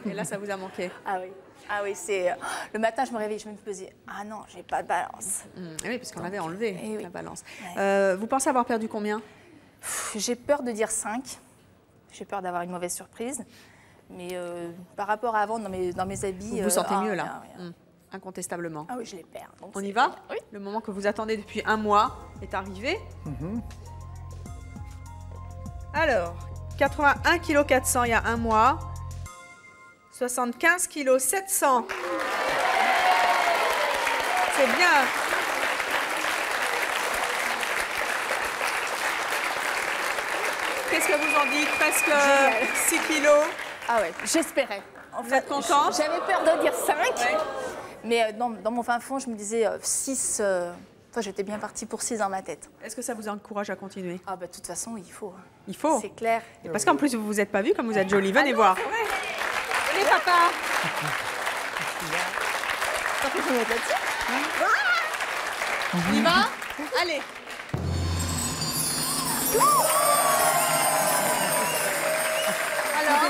Et là, ça vous a manqué?
Ah oui. Ah oui, c'est... Le matin, je me réveille, je vais me peser. Ah non, j'ai pas de balance.
Oui, parce qu'on avait enlevé
oui.
la balance.
Ouais.
Vous pensez avoir perdu combien?
J'ai peur de dire 5. J'ai peur d'avoir une mauvaise surprise. Mais par rapport à avant, dans mes habits...
Vous vous sentez mieux là incontestablement.
Ah oui, je les perds. Donc
on y va?
Oui.
Le moment que vous attendez depuis un mois est arrivé. Alors, 81 kg 400 il y a un mois. 75 kg 700. C'est bien. Qu'est-ce que vous en dites? Presque 6 kilos.
Ah ouais, j'espérais.
Vous êtes contente?
J'avais peur de dire 5. Ouais. Mais dans mon fin fond, je me disais 6. Enfin, j'étais bien partie pour 6 dans ma tête.
Est-ce que ça vous encourage à continuer?
Ah bah de toute façon, il faut.
Il faut?
C'est clair.
Et parce qu'en plus, vous vous êtes pas vu comme vous êtes jolie. Venez voir. Venez, papa.
Ça fait qu'on est là-dessus.
On y va? Allez. Alors,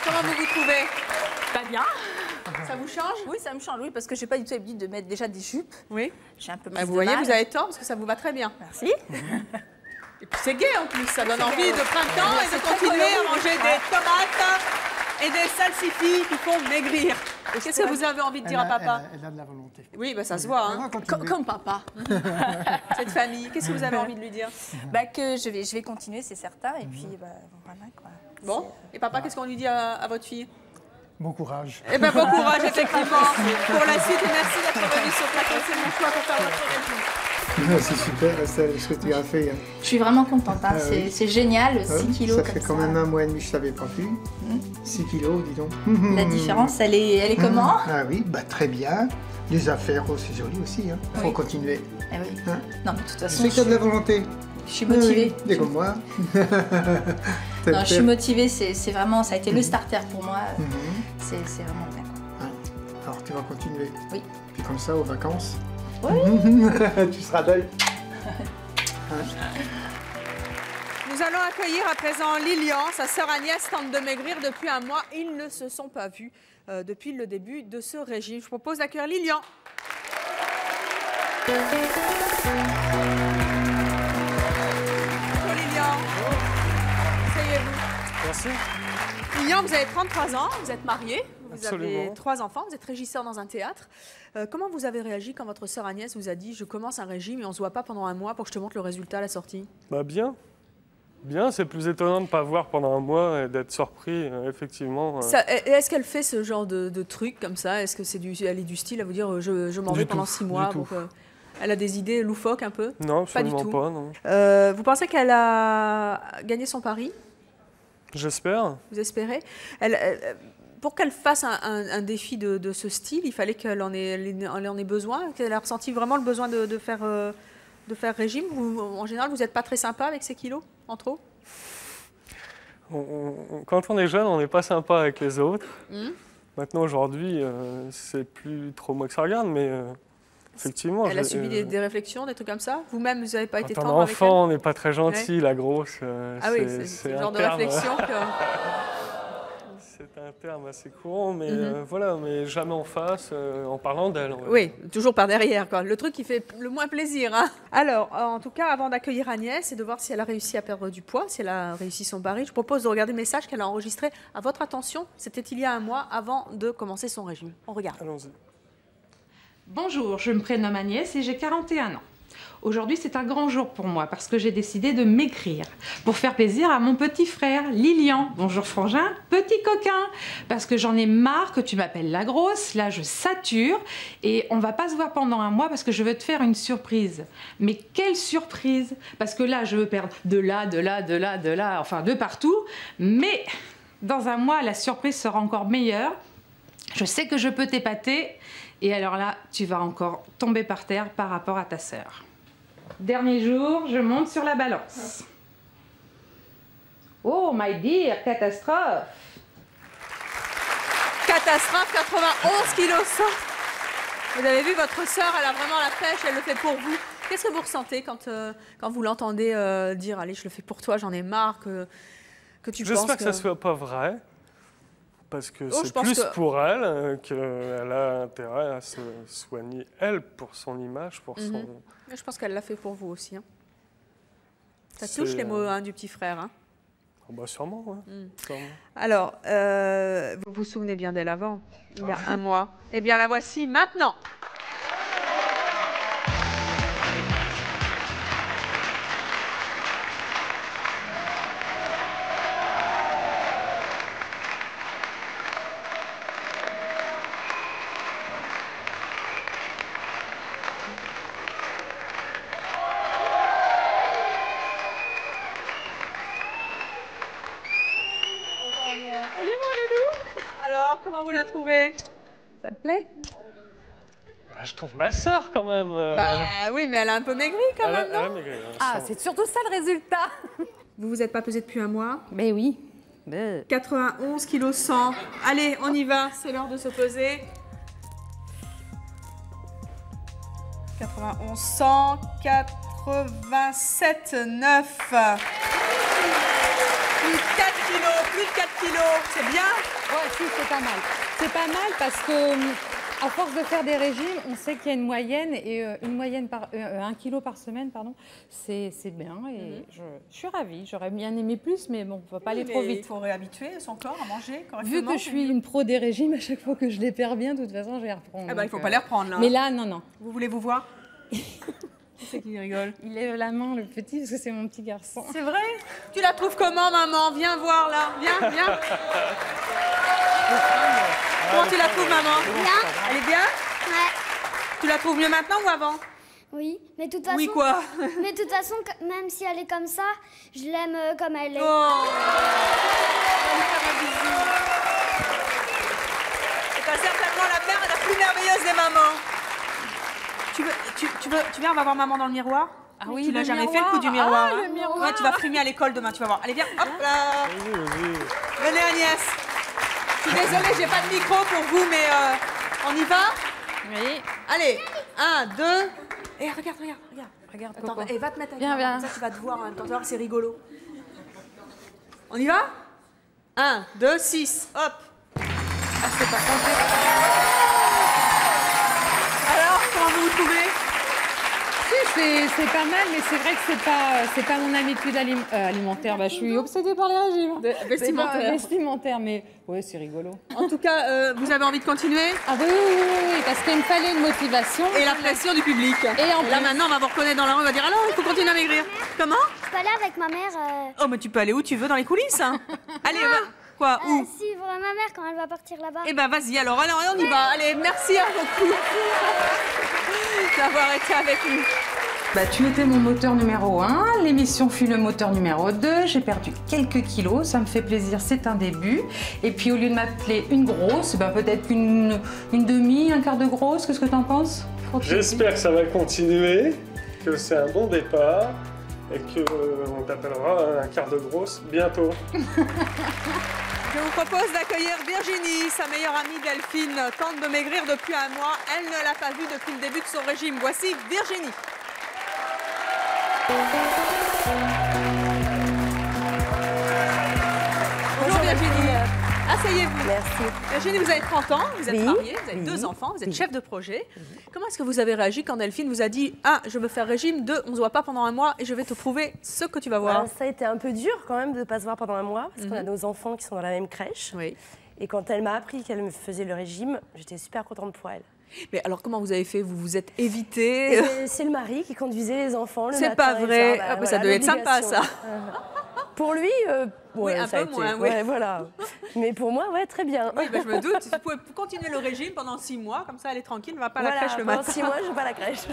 comment vous vous trouvez?
Pas bien.
Ça vous change?
Oui, ça me change, oui, parce que j'ai pas du tout l'habitude de mettre déjà des jupes.
Oui.
J'ai un peu plus
Vous
de
voyez,
mal.
vous avez tort, parce que ça vous va très bien.
Merci.
Et puis c'est gai en plus, ça donne envie de printemps et de
C'est très
continuer à
coloré.
manger des tomates et des salsifis qui font maigrir. Qu'est-ce que vous avez envie de dire à papa?
Elle a de la volonté.
Oui, bah ça se voit. Hein.
Comme papa.
Cette famille, qu'est-ce que vous avez envie de lui dire?
Bah que je vais continuer, c'est certain, et puis bah, voilà quoi.
Bon, et papa, qu'est-ce qu'on lui dit à votre fille?
Bon courage.
Eh bien, bon courage, effectivement, pour la suite. Et merci d'être venu sur Plateau C'est mon choix pour faire votre régime.
C'est super, Estelle, ce que tu as fait.
Je suis vraiment contente, hein.
Ah oui.
C'est génial, 6 kilos
ça
comme
fait
ça.
quand même un mois et demi que je ne t'avais pas vu. 6 kilos, dis donc.
La différence, elle est comment?
Ah oui, bah, très bien. Les affaires, c'est joli aussi. Il faut
Oui.
continuer.
Eh oui.
Hein?
Non, mais de toute
Tu
façon,
sais que tu as de la volonté.
je suis motivée.
Oui, t'es comme moi.
Non, je suis motivée, c'est vraiment, ça a été le starter pour moi. C'est vraiment bien.
Alors tu vas continuer.
Oui.
Puis comme ça, aux vacances,
Oui.
tu seras belle.
Nous allons accueillir à présent Lilian. Sa sœur Agnès tente de maigrir depuis un mois. Ils ne se sont pas vus depuis le début de ce régime. Je propose d'accueillir Lilian. Bonjour Lilian. Asseyez-vous.
Merci.
Lilian, vous avez 33 ans, vous êtes marié, vous
Absolument.
avez 3 enfants, vous êtes régisseur dans un théâtre. Comment vous avez réagi quand votre sœur Agnès vous a dit « je commence un régime et on ne se voit pas pendant un mois pour que je te montre le résultat à la sortie »
Bah bien. Bien, c'est plus étonnant de ne pas voir pendant un mois et d'être surpris, effectivement.
Est-ce qu'elle fait ce genre de truc comme ça? Est-ce que elle est du style à vous dire je m'en
Du
vais
tout,
pendant 6
du
mois
tout.
donc, elle a des idées loufoques un peu?
Non,
Pas du
absolument
tout.
pas, non.
Vous pensez qu'elle a gagné son pari?
J'espère.
Vous espérez? Pour qu'elle fasse un défi de ce style, il fallait qu'elle en ait besoin, qu'elle a ressenti vraiment le besoin de faire régime. En général, vous n'êtes pas très sympa avec ces kilos en trop?
Quand on est jeune, on n'est pas sympa avec les autres.
Mmh.
Maintenant, aujourd'hui, c'est plus trop moi que ça regarde, mais effectivement...
Elle a subi des réflexions, des trucs comme ça? Vous-même, vous n'avez pas été tendre
un
avec elle?
enfant, on n'est pas très gentil,
Ouais.
la grosse.
Ah oui, c'est le genre de réflexion que...
C'est un terme assez courant, mais
Mhm.
voilà, mais jamais en face, en parlant d'elle. on va
Oui,
dire.
toujours par derrière, quoi. Le truc qui fait le moins plaisir. Hein. Alors, en tout cas, avant d'accueillir Agnès et de voir si elle a réussi à perdre du poids, si elle a réussi son pari, je propose de regarder le message qu'elle a enregistré à votre attention. C'était il y a un mois, avant de commencer son régime. On regarde.
Allons-y.
Bonjour, je me prénomme Agnès et j'ai 41 ans. Aujourd'hui, c'est un grand jour pour moi parce que j'ai décidé de maigrir pour faire plaisir à mon petit frère Lilian. Bonjour frangin, petit coquin, parce que j'en ai marre que tu m'appelles la grosse. Là, je sature et on va pas se voir pendant un mois parce que je veux te faire une surprise. Mais quelle surprise? Parce que là, je veux perdre de là, enfin de partout. Mais dans un mois, la surprise sera encore meilleure. Je sais que je peux t'épater. Et alors là, tu vas encore tomber par terre par rapport à ta sœur. Dernier jour, je monte sur la balance. Oh, my dear, catastrophe.
Catastrophe, 91 kilos 100. Vous avez vu, votre sœur, elle a vraiment la pêche, elle le fait pour vous. Qu'est-ce que vous ressentez quand vous l'entendez dire « Allez, je le fais pour toi, j'en ai marre que tu penses
J'espère que ça ne soit pas vrai, parce que
je
c'est
pense
plus
que-
pour elle qu'elle a intérêt à se soigner, elle, pour son image, pour son...
Mhm. Je pense qu'elle l'a fait pour vous aussi. Hein. Ça
C'est-
touche les mots hein, du petit frère. Hein.
Bah sûrement, ouais. Sûrement.
Alors, vous vous souvenez bien d'elle avant, il y a un mois. Eh bien, la voici maintenant. Alors, comment vous la trouvez? Ça te plaît?
Bah, je trouve ma sœur quand même.
Bah oui, mais elle a un peu maigri quand même,
elle a
non?
maigri, hein,
Ah, c'est surtout ça le résultat.
Vous vous êtes pas pesé depuis un mois?
Mais oui.
91 kg 100. Allez, on y va, c'est l'heure de se peser. 91 100, 87 9. Plus de 4 kilos, plus de 4 kilos, c'est bien?
Ouais, si, c'est pas mal. C'est pas mal parce que, à force de faire des régimes, on sait qu'il y a une moyenne et une moyenne par 1 kilo par semaine, pardon. C'est bien et je suis ravie. J'aurais bien aimé plus, mais bon, on ne va pas aller trop vite.
Il faut réhabituer son corps à manger correctement.
Vu que je suis une pro des régimes, à chaque fois que je les perds bien, de toute façon, je vais les reprendre.
Ah bah, il ne faut pas les reprendre là.
Mais là, non, non.
Vous voulez vous voir? Qui c'est qui rigole?
Il lève la main, le petit, parce que c'est mon petit garçon.
C'est vrai? Tu la trouves comment, maman? Viens voir là. Viens, viens. Comment tu la trouves, maman?
Bien.
Elle est bien?
Ouais.
Tu la trouves mieux maintenant ou avant?
Oui, mais de toute façon...
Oui, quoi?
Mais de toute façon, même si elle est comme ça, je l'aime comme elle est.
Oh. C'est pas certainement la mère la plus merveilleuse des mamans. Tu viens, on va voir maman dans le miroir?
Ah oui,
tu l'as jamais fait le coup du miroir? Ah, le miroir. Ouais, tu vas frimer à l'école demain, tu vas voir. Allez, viens, hop là. Venez Agnès. Je suis désolée, j'ai pas de micro pour vous, mais on y va?
Oui.
Allez, 1, 2. Et regarde.
Regarde,
Attends,
Coco.
et va te mettre avec
Viens,
moi,
viens.
comme ça tu vas te voir en même temps, tu vas voir, c'est rigolo. On y va? 1, 2, 6, hop.
Ah, c'est pas compté.
Alors, comment vous vous trouvez?
C'est pas mal, mais c'est vrai que c'est pas mon habitude alimentaire. Bah, je suis obsédée par les régimes. Vestimentaires, mais ouais, c'est rigolo.
En tout cas, vous avez envie de continuer?
Ah oui, parce qu'il me fallait une motivation.
Et la pression du public.
Et en
là, maintenant, on va vous reconnaître dans la rue, on va dire alors, il faut continuer à maigrir. Comment?
Je peux aller avec ma mère.
Oh, mais tu peux aller où tu veux dans les coulisses. Hein. Allez, va. Quoi? Où?
Suivre ma mère quand elle va partir là-bas.
Eh ben, vas-y, alors, on y va. Allez, merci à beaucoup d'avoir été avec nous.
Bah, tu étais mon moteur numéro 1, l'émission fut le moteur numéro 2, j'ai perdu quelques kilos, ça me fait plaisir, c'est un début. Et puis au lieu de m'appeler une grosse, bah, peut-être une demi, un quart de grosse, qu'est-ce que tu en penses?
J'espère que ça va continuer, que c'est un bon départ et qu'on t'appellera un quart de grosse bientôt.
Je vous propose d'accueillir Virginie, sa meilleure amie Delphine, tente de maigrir depuis un mois. Elle ne l'a pas vue depuis le début de son régime. Voici Virginie. Bonjour Virginie. Asseyez-vous.
Merci.
Virginie, vous avez 30 ans, vous êtes
Oui.
mariée, vous avez 2 enfants, vous êtes chef de projet. Comment est-ce que vous avez réagi quand Delphine vous a dit « 1. Je veux faire régime, 2. On ne se voit pas pendant un mois et je vais te prouver ce que tu vas voir ».
Ça a été un peu dur quand même de ne pas se voir pendant un mois parce qu'on a nos enfants qui sont dans la même crèche.
Oui.
Et quand elle m'a appris qu'elle me faisait le régime, j'étais super contente pour elle.
Mais alors comment vous avez fait? Vous vous êtes évité?
C'est le mari qui conduisait les enfants le matin.
C'est pas vrai.
Et ça,
Ah, bah, ça devait être sympa ça.
Pour lui,
oui, un
ça a
peu
été,
moins. Oui.
ouais, voilà. Mais pour moi, ouais, très bien.
Oui, bah, je me doute. Vous pouvez continuer le régime pendant 6 mois, comme ça elle est tranquille, ne va pas à la crèche le matin.
Pendant 6 mois, je ne vais pas à la crèche.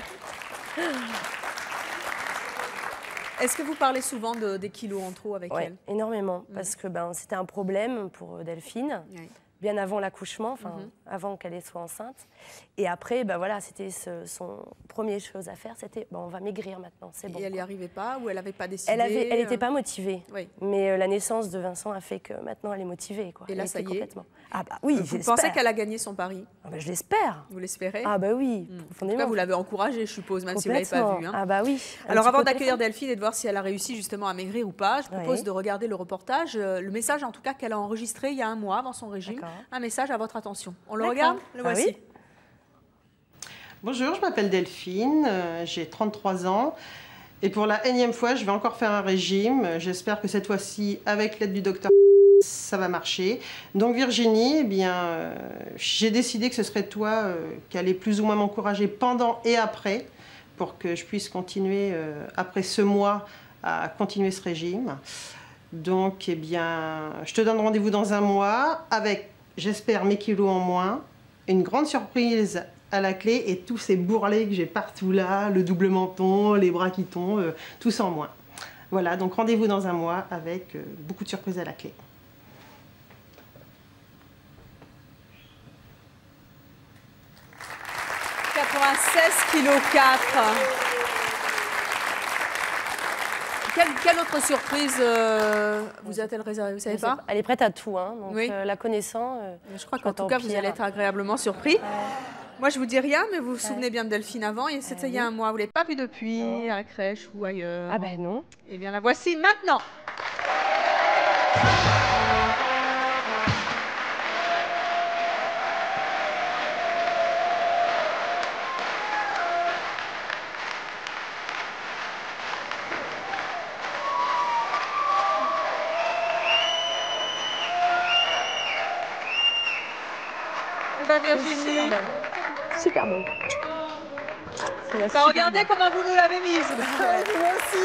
Est-ce que vous parlez souvent des kilos en trop avec elle?
Énormément, parce que c'était un problème pour Delphine.
Oui.
Bien avant l'accouchement, avant qu'elle soit enceinte. Et après, voilà, c'était son première chose à faire, c'était on va maigrir maintenant, c'est bon.
Et elle n'y arrivait pas ou elle n'avait pas décidé?
Elle n'était pas motivée.
Oui.
Mais la naissance de Vincent a fait que maintenant elle est motivée. Quoi.
Et là, ça y est
complètement. Ah bah oui,
vous pensez qu'elle a gagné son pari?
Je l'espère.
Vous l'espérez?
Ah bah oui,
En tout cas, vous l'avez encouragée, je suppose, même si vous ne l'avez pas vue. Hein.
Ah bah oui.
Alors avant d'accueillir Delphine et de voir si elle a réussi justement à maigrir ou pas, je propose de regarder le reportage, le message en tout cas qu'elle a enregistré il y a un mois avant son régime. Un message à votre attention. On le regarde? Le voici.
Oui.
Bonjour, je m'appelle Delphine, j'ai 33 ans Et pour la énième fois, je vais encore faire un régime. J'espère que cette fois-ci, avec l'aide du docteur, ça va marcher. Donc Virginie, eh bien, j'ai décidé que ce serait toi qui allais plus ou moins m'encourager pendant et après, pour que je puisse continuer, après ce mois, à continuer ce régime. Donc, eh bien, je te donne rendez-vous dans un mois avec, j'espère, mes kilos en moins, une grande surprise à la clé et tous ces bourrelets que j'ai partout là, le double menton, les bras qui tombent, tout ça en moins. Voilà, donc rendez-vous dans un mois avec beaucoup de surprises à la clé.
« 96,4 kg. Quelle autre surprise vous a-t-elle réservée? Vous savez pas?
Elle est prête à tout, hein, donc
oui.
La connaissant.
Je crois qu'en tout cas, vous allez être agréablement surpris. Moi, je vous dis rien, mais vous vous souvenez bien de Delphine avant, et c'était il y a un mois. Vous ne l'avez pas vue depuis, à la crèche ou ailleurs?
Ah ben non.
Eh bien, la voici maintenant. Virginie.
Super bon.
Regardez comment vous nous l'avez mise.
Moi aussi.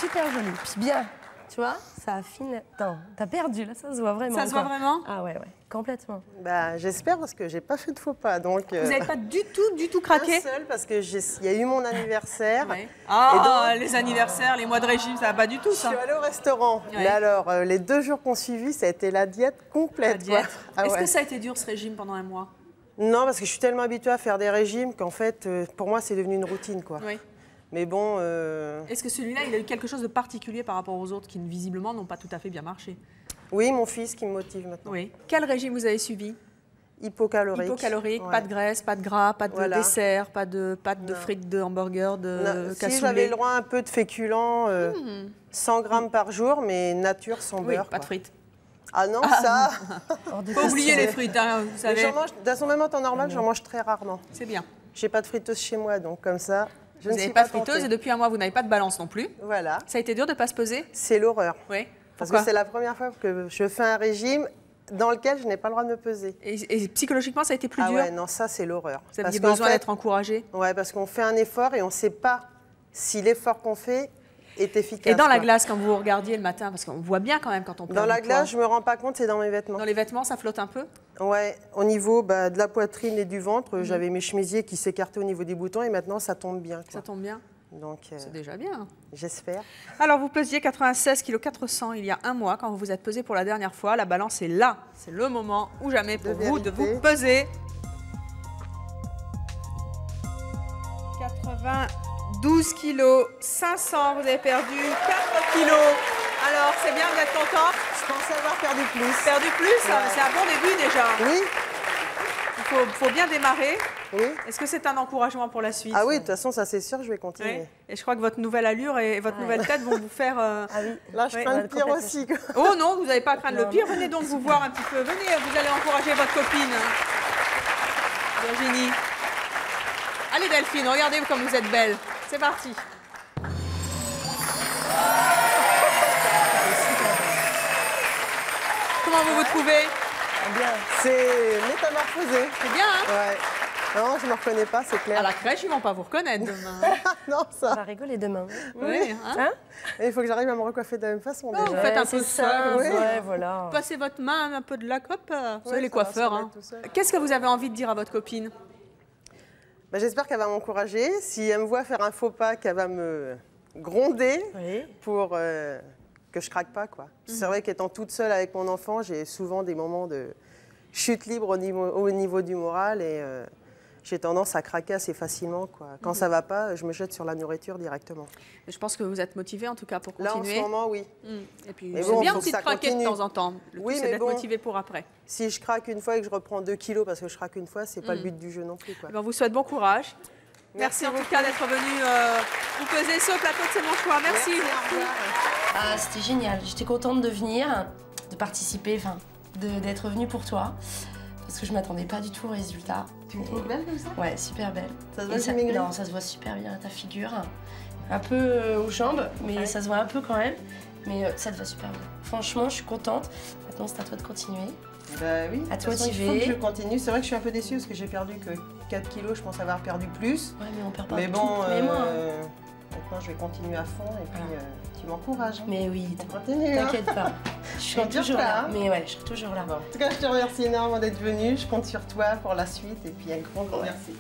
Super joli. Puis bien, tu vois, ça affine. Attends, t'as perdu là, ça se voit vraiment.
Ça se voit vraiment?
Ah ouais, complètement.
Bah, j'espère parce que j'ai pas fait de faux pas. Donc,
vous n'avez pas du tout craqué?
Un seul parce que il y a eu mon anniversaire.
Ouais. Ah, les anniversaires, les mois de régime, ça va pas du tout ça.
Je suis allée au restaurant. Ouais. Mais alors, les 2 jours qu'on suivi, ça a été la diète complète.
Est-ce que ça a été dur ce régime pendant un mois?
Non, parce que je suis tellement habituée à faire des régimes qu'en fait, pour moi, c'est devenu une routine, quoi.
Oui.
Mais bon...
Est-ce que celui-là, il a eu quelque chose de particulier par rapport aux autres qui, visiblement, n'ont pas tout à fait bien marché?
Oui, mon fils qui me motive maintenant.
Oui. Quel régime vous avez suivi?
Hypocalorique.
Hypocalorique, ouais. Pas de graisse, pas de gras, pas de dessert, pas de pâtes de frites, de hamburgers, de cassoulet.
Si j'avais le droit à un peu de féculents, 100 grammes par jour, mais nature sans beurre.
Pas de frites.
Ah non, ça...
Faut oublier les frites, hein, vous savez.
J'en mange, dans son même temps normal, j'en mange très rarement.
C'est bien.
J'ai pas de friteuse chez moi, donc comme ça...
Vous n'avez pas de friteuse et depuis un mois, vous n'avez pas de balance non plus.
Voilà.
Ça a été dur de ne pas se peser?
C'est l'horreur.
Oui.
Parce que c'est la première fois que je fais un régime dans lequel je n'ai pas le droit de me peser.
Et psychologiquement, ça a été plus dur?
Ah ouais, non, ça c'est l'horreur.
Vous aviez besoin d'être encouragé?
Ouais, parce qu'on fait un effort et on ne sait pas si l'effort qu'on fait est efficace.
Et dans la glace, quand vous regardiez le matin, parce qu'on voit bien quand même quand on perd
Dans la glace, je ne me rends pas compte, c'est dans mes vêtements.
Dans les vêtements, ça flotte un peu?
Ouais, au niveau de la poitrine et du ventre, j'avais mes chemisiers qui s'écartaient au niveau des boutons et maintenant ça tombe bien.
Ça tombe bien?
Donc,
c'est déjà bien.
J'espère.
Alors, vous pesiez 96,4 kg il y a un mois. Quand vous vous êtes pesé pour la dernière fois, la balance est là. C'est le moment ou jamais pour vous de vous peser. 92 kg 500. Vous avez perdu 4 kg. Alors, c'est bien, vous êtes content?
Je pensais avoir perdu plus.
Perdu plus? Ouais. C'est un bon début déjà.
Oui.
Il faut bien démarrer.
Oui.
Est-ce que c'est un encouragement pour la suite?
Ah oui, de toute façon, ça c'est sûr, je vais continuer.
Oui. Et je crois que votre nouvelle allure et votre nouvelle tête vont vous faire...
Ah oui, là je crains le pire aussi.
Oh non, vous n'avez pas à craindre le pire. Venez donc vous voir un petit peu. Venez, vous allez encourager votre copine. Virginie. Allez Delphine, regardez comme vous êtes belle. C'est parti. Comment vous vous trouvez?
Bien. C'est métamorphosé.
C'est bien, hein?
Ouais. Non, je ne me reconnais pas, c'est clair.
À la crèche, ils ne vont pas vous reconnaître demain.
Non, ça.
On va rigoler demain.
Oui, hein?
Il faut que j'arrive à me recoiffer de la même façon.
Oh, vous faites un peu
ça.
Oui.
Ouais,
voilà.
Passez votre main, un peu de lac, hop. Vous savez, les coiffeurs. Hein. Qu'est-ce que vous avez envie de dire à votre copine?
Bah, j'espère qu'elle va m'encourager. Si elle me voit faire un faux pas, qu'elle va me gronder pour que je craque pas, quoi. C'est vrai qu'étant toute seule avec mon enfant, j'ai souvent des moments de chute libre au niveau du moral et j'ai tendance à craquer assez facilement, quoi. Quand ça va pas, je me jette sur la nourriture directement.
Je pense que vous êtes motivée en tout cas pour continuer.
Là, en ce moment, oui.
Et puis, c'est bien aussi de craquer de temps en temps. Le
oui,
tout, c'est d'être motivé pour après.
Si je craque une fois et que je reprends 2 kilos parce que je craque une fois, c'est pas le but du jeu non plus, quoi.
On vous souhaite bon courage. Merci en tout cas d'être venu vous peser sur le plateau de C'est mon choix. Merci.
C'était génial. J'étais contente de venir, de participer, d'être venue pour toi. parce que je m'attendais pas du tout au résultat.
Tu me trouves belle comme ça?
Ouais, super belle.
Ça se voit que j'ai maigri?
Non, ça se voit super bien à ta figure. Un peu aux jambes, mais ça se voit un peu quand même. Mais ça te va super bien. Franchement, je suis contente. Maintenant, c'est à toi de continuer.
Bah oui,
à te motiver.
Il faut que je continue. C'est vrai que je suis un peu déçue parce que j'ai perdu que 4 kilos. Je pense avoir perdu plus.
Ouais, mais on perd pas
mais
tout
bon,
tous les mois.
maintenant, je vais continuer à fond et puis tu m'encourages.
Mais oui,
t'inquiète
pas. Je suis toujours là. Mais ouais, je serai toujours là.
Bon. En tout cas, je te remercie énormément d'être venue. Je compte sur toi pour la suite et puis un grand merci.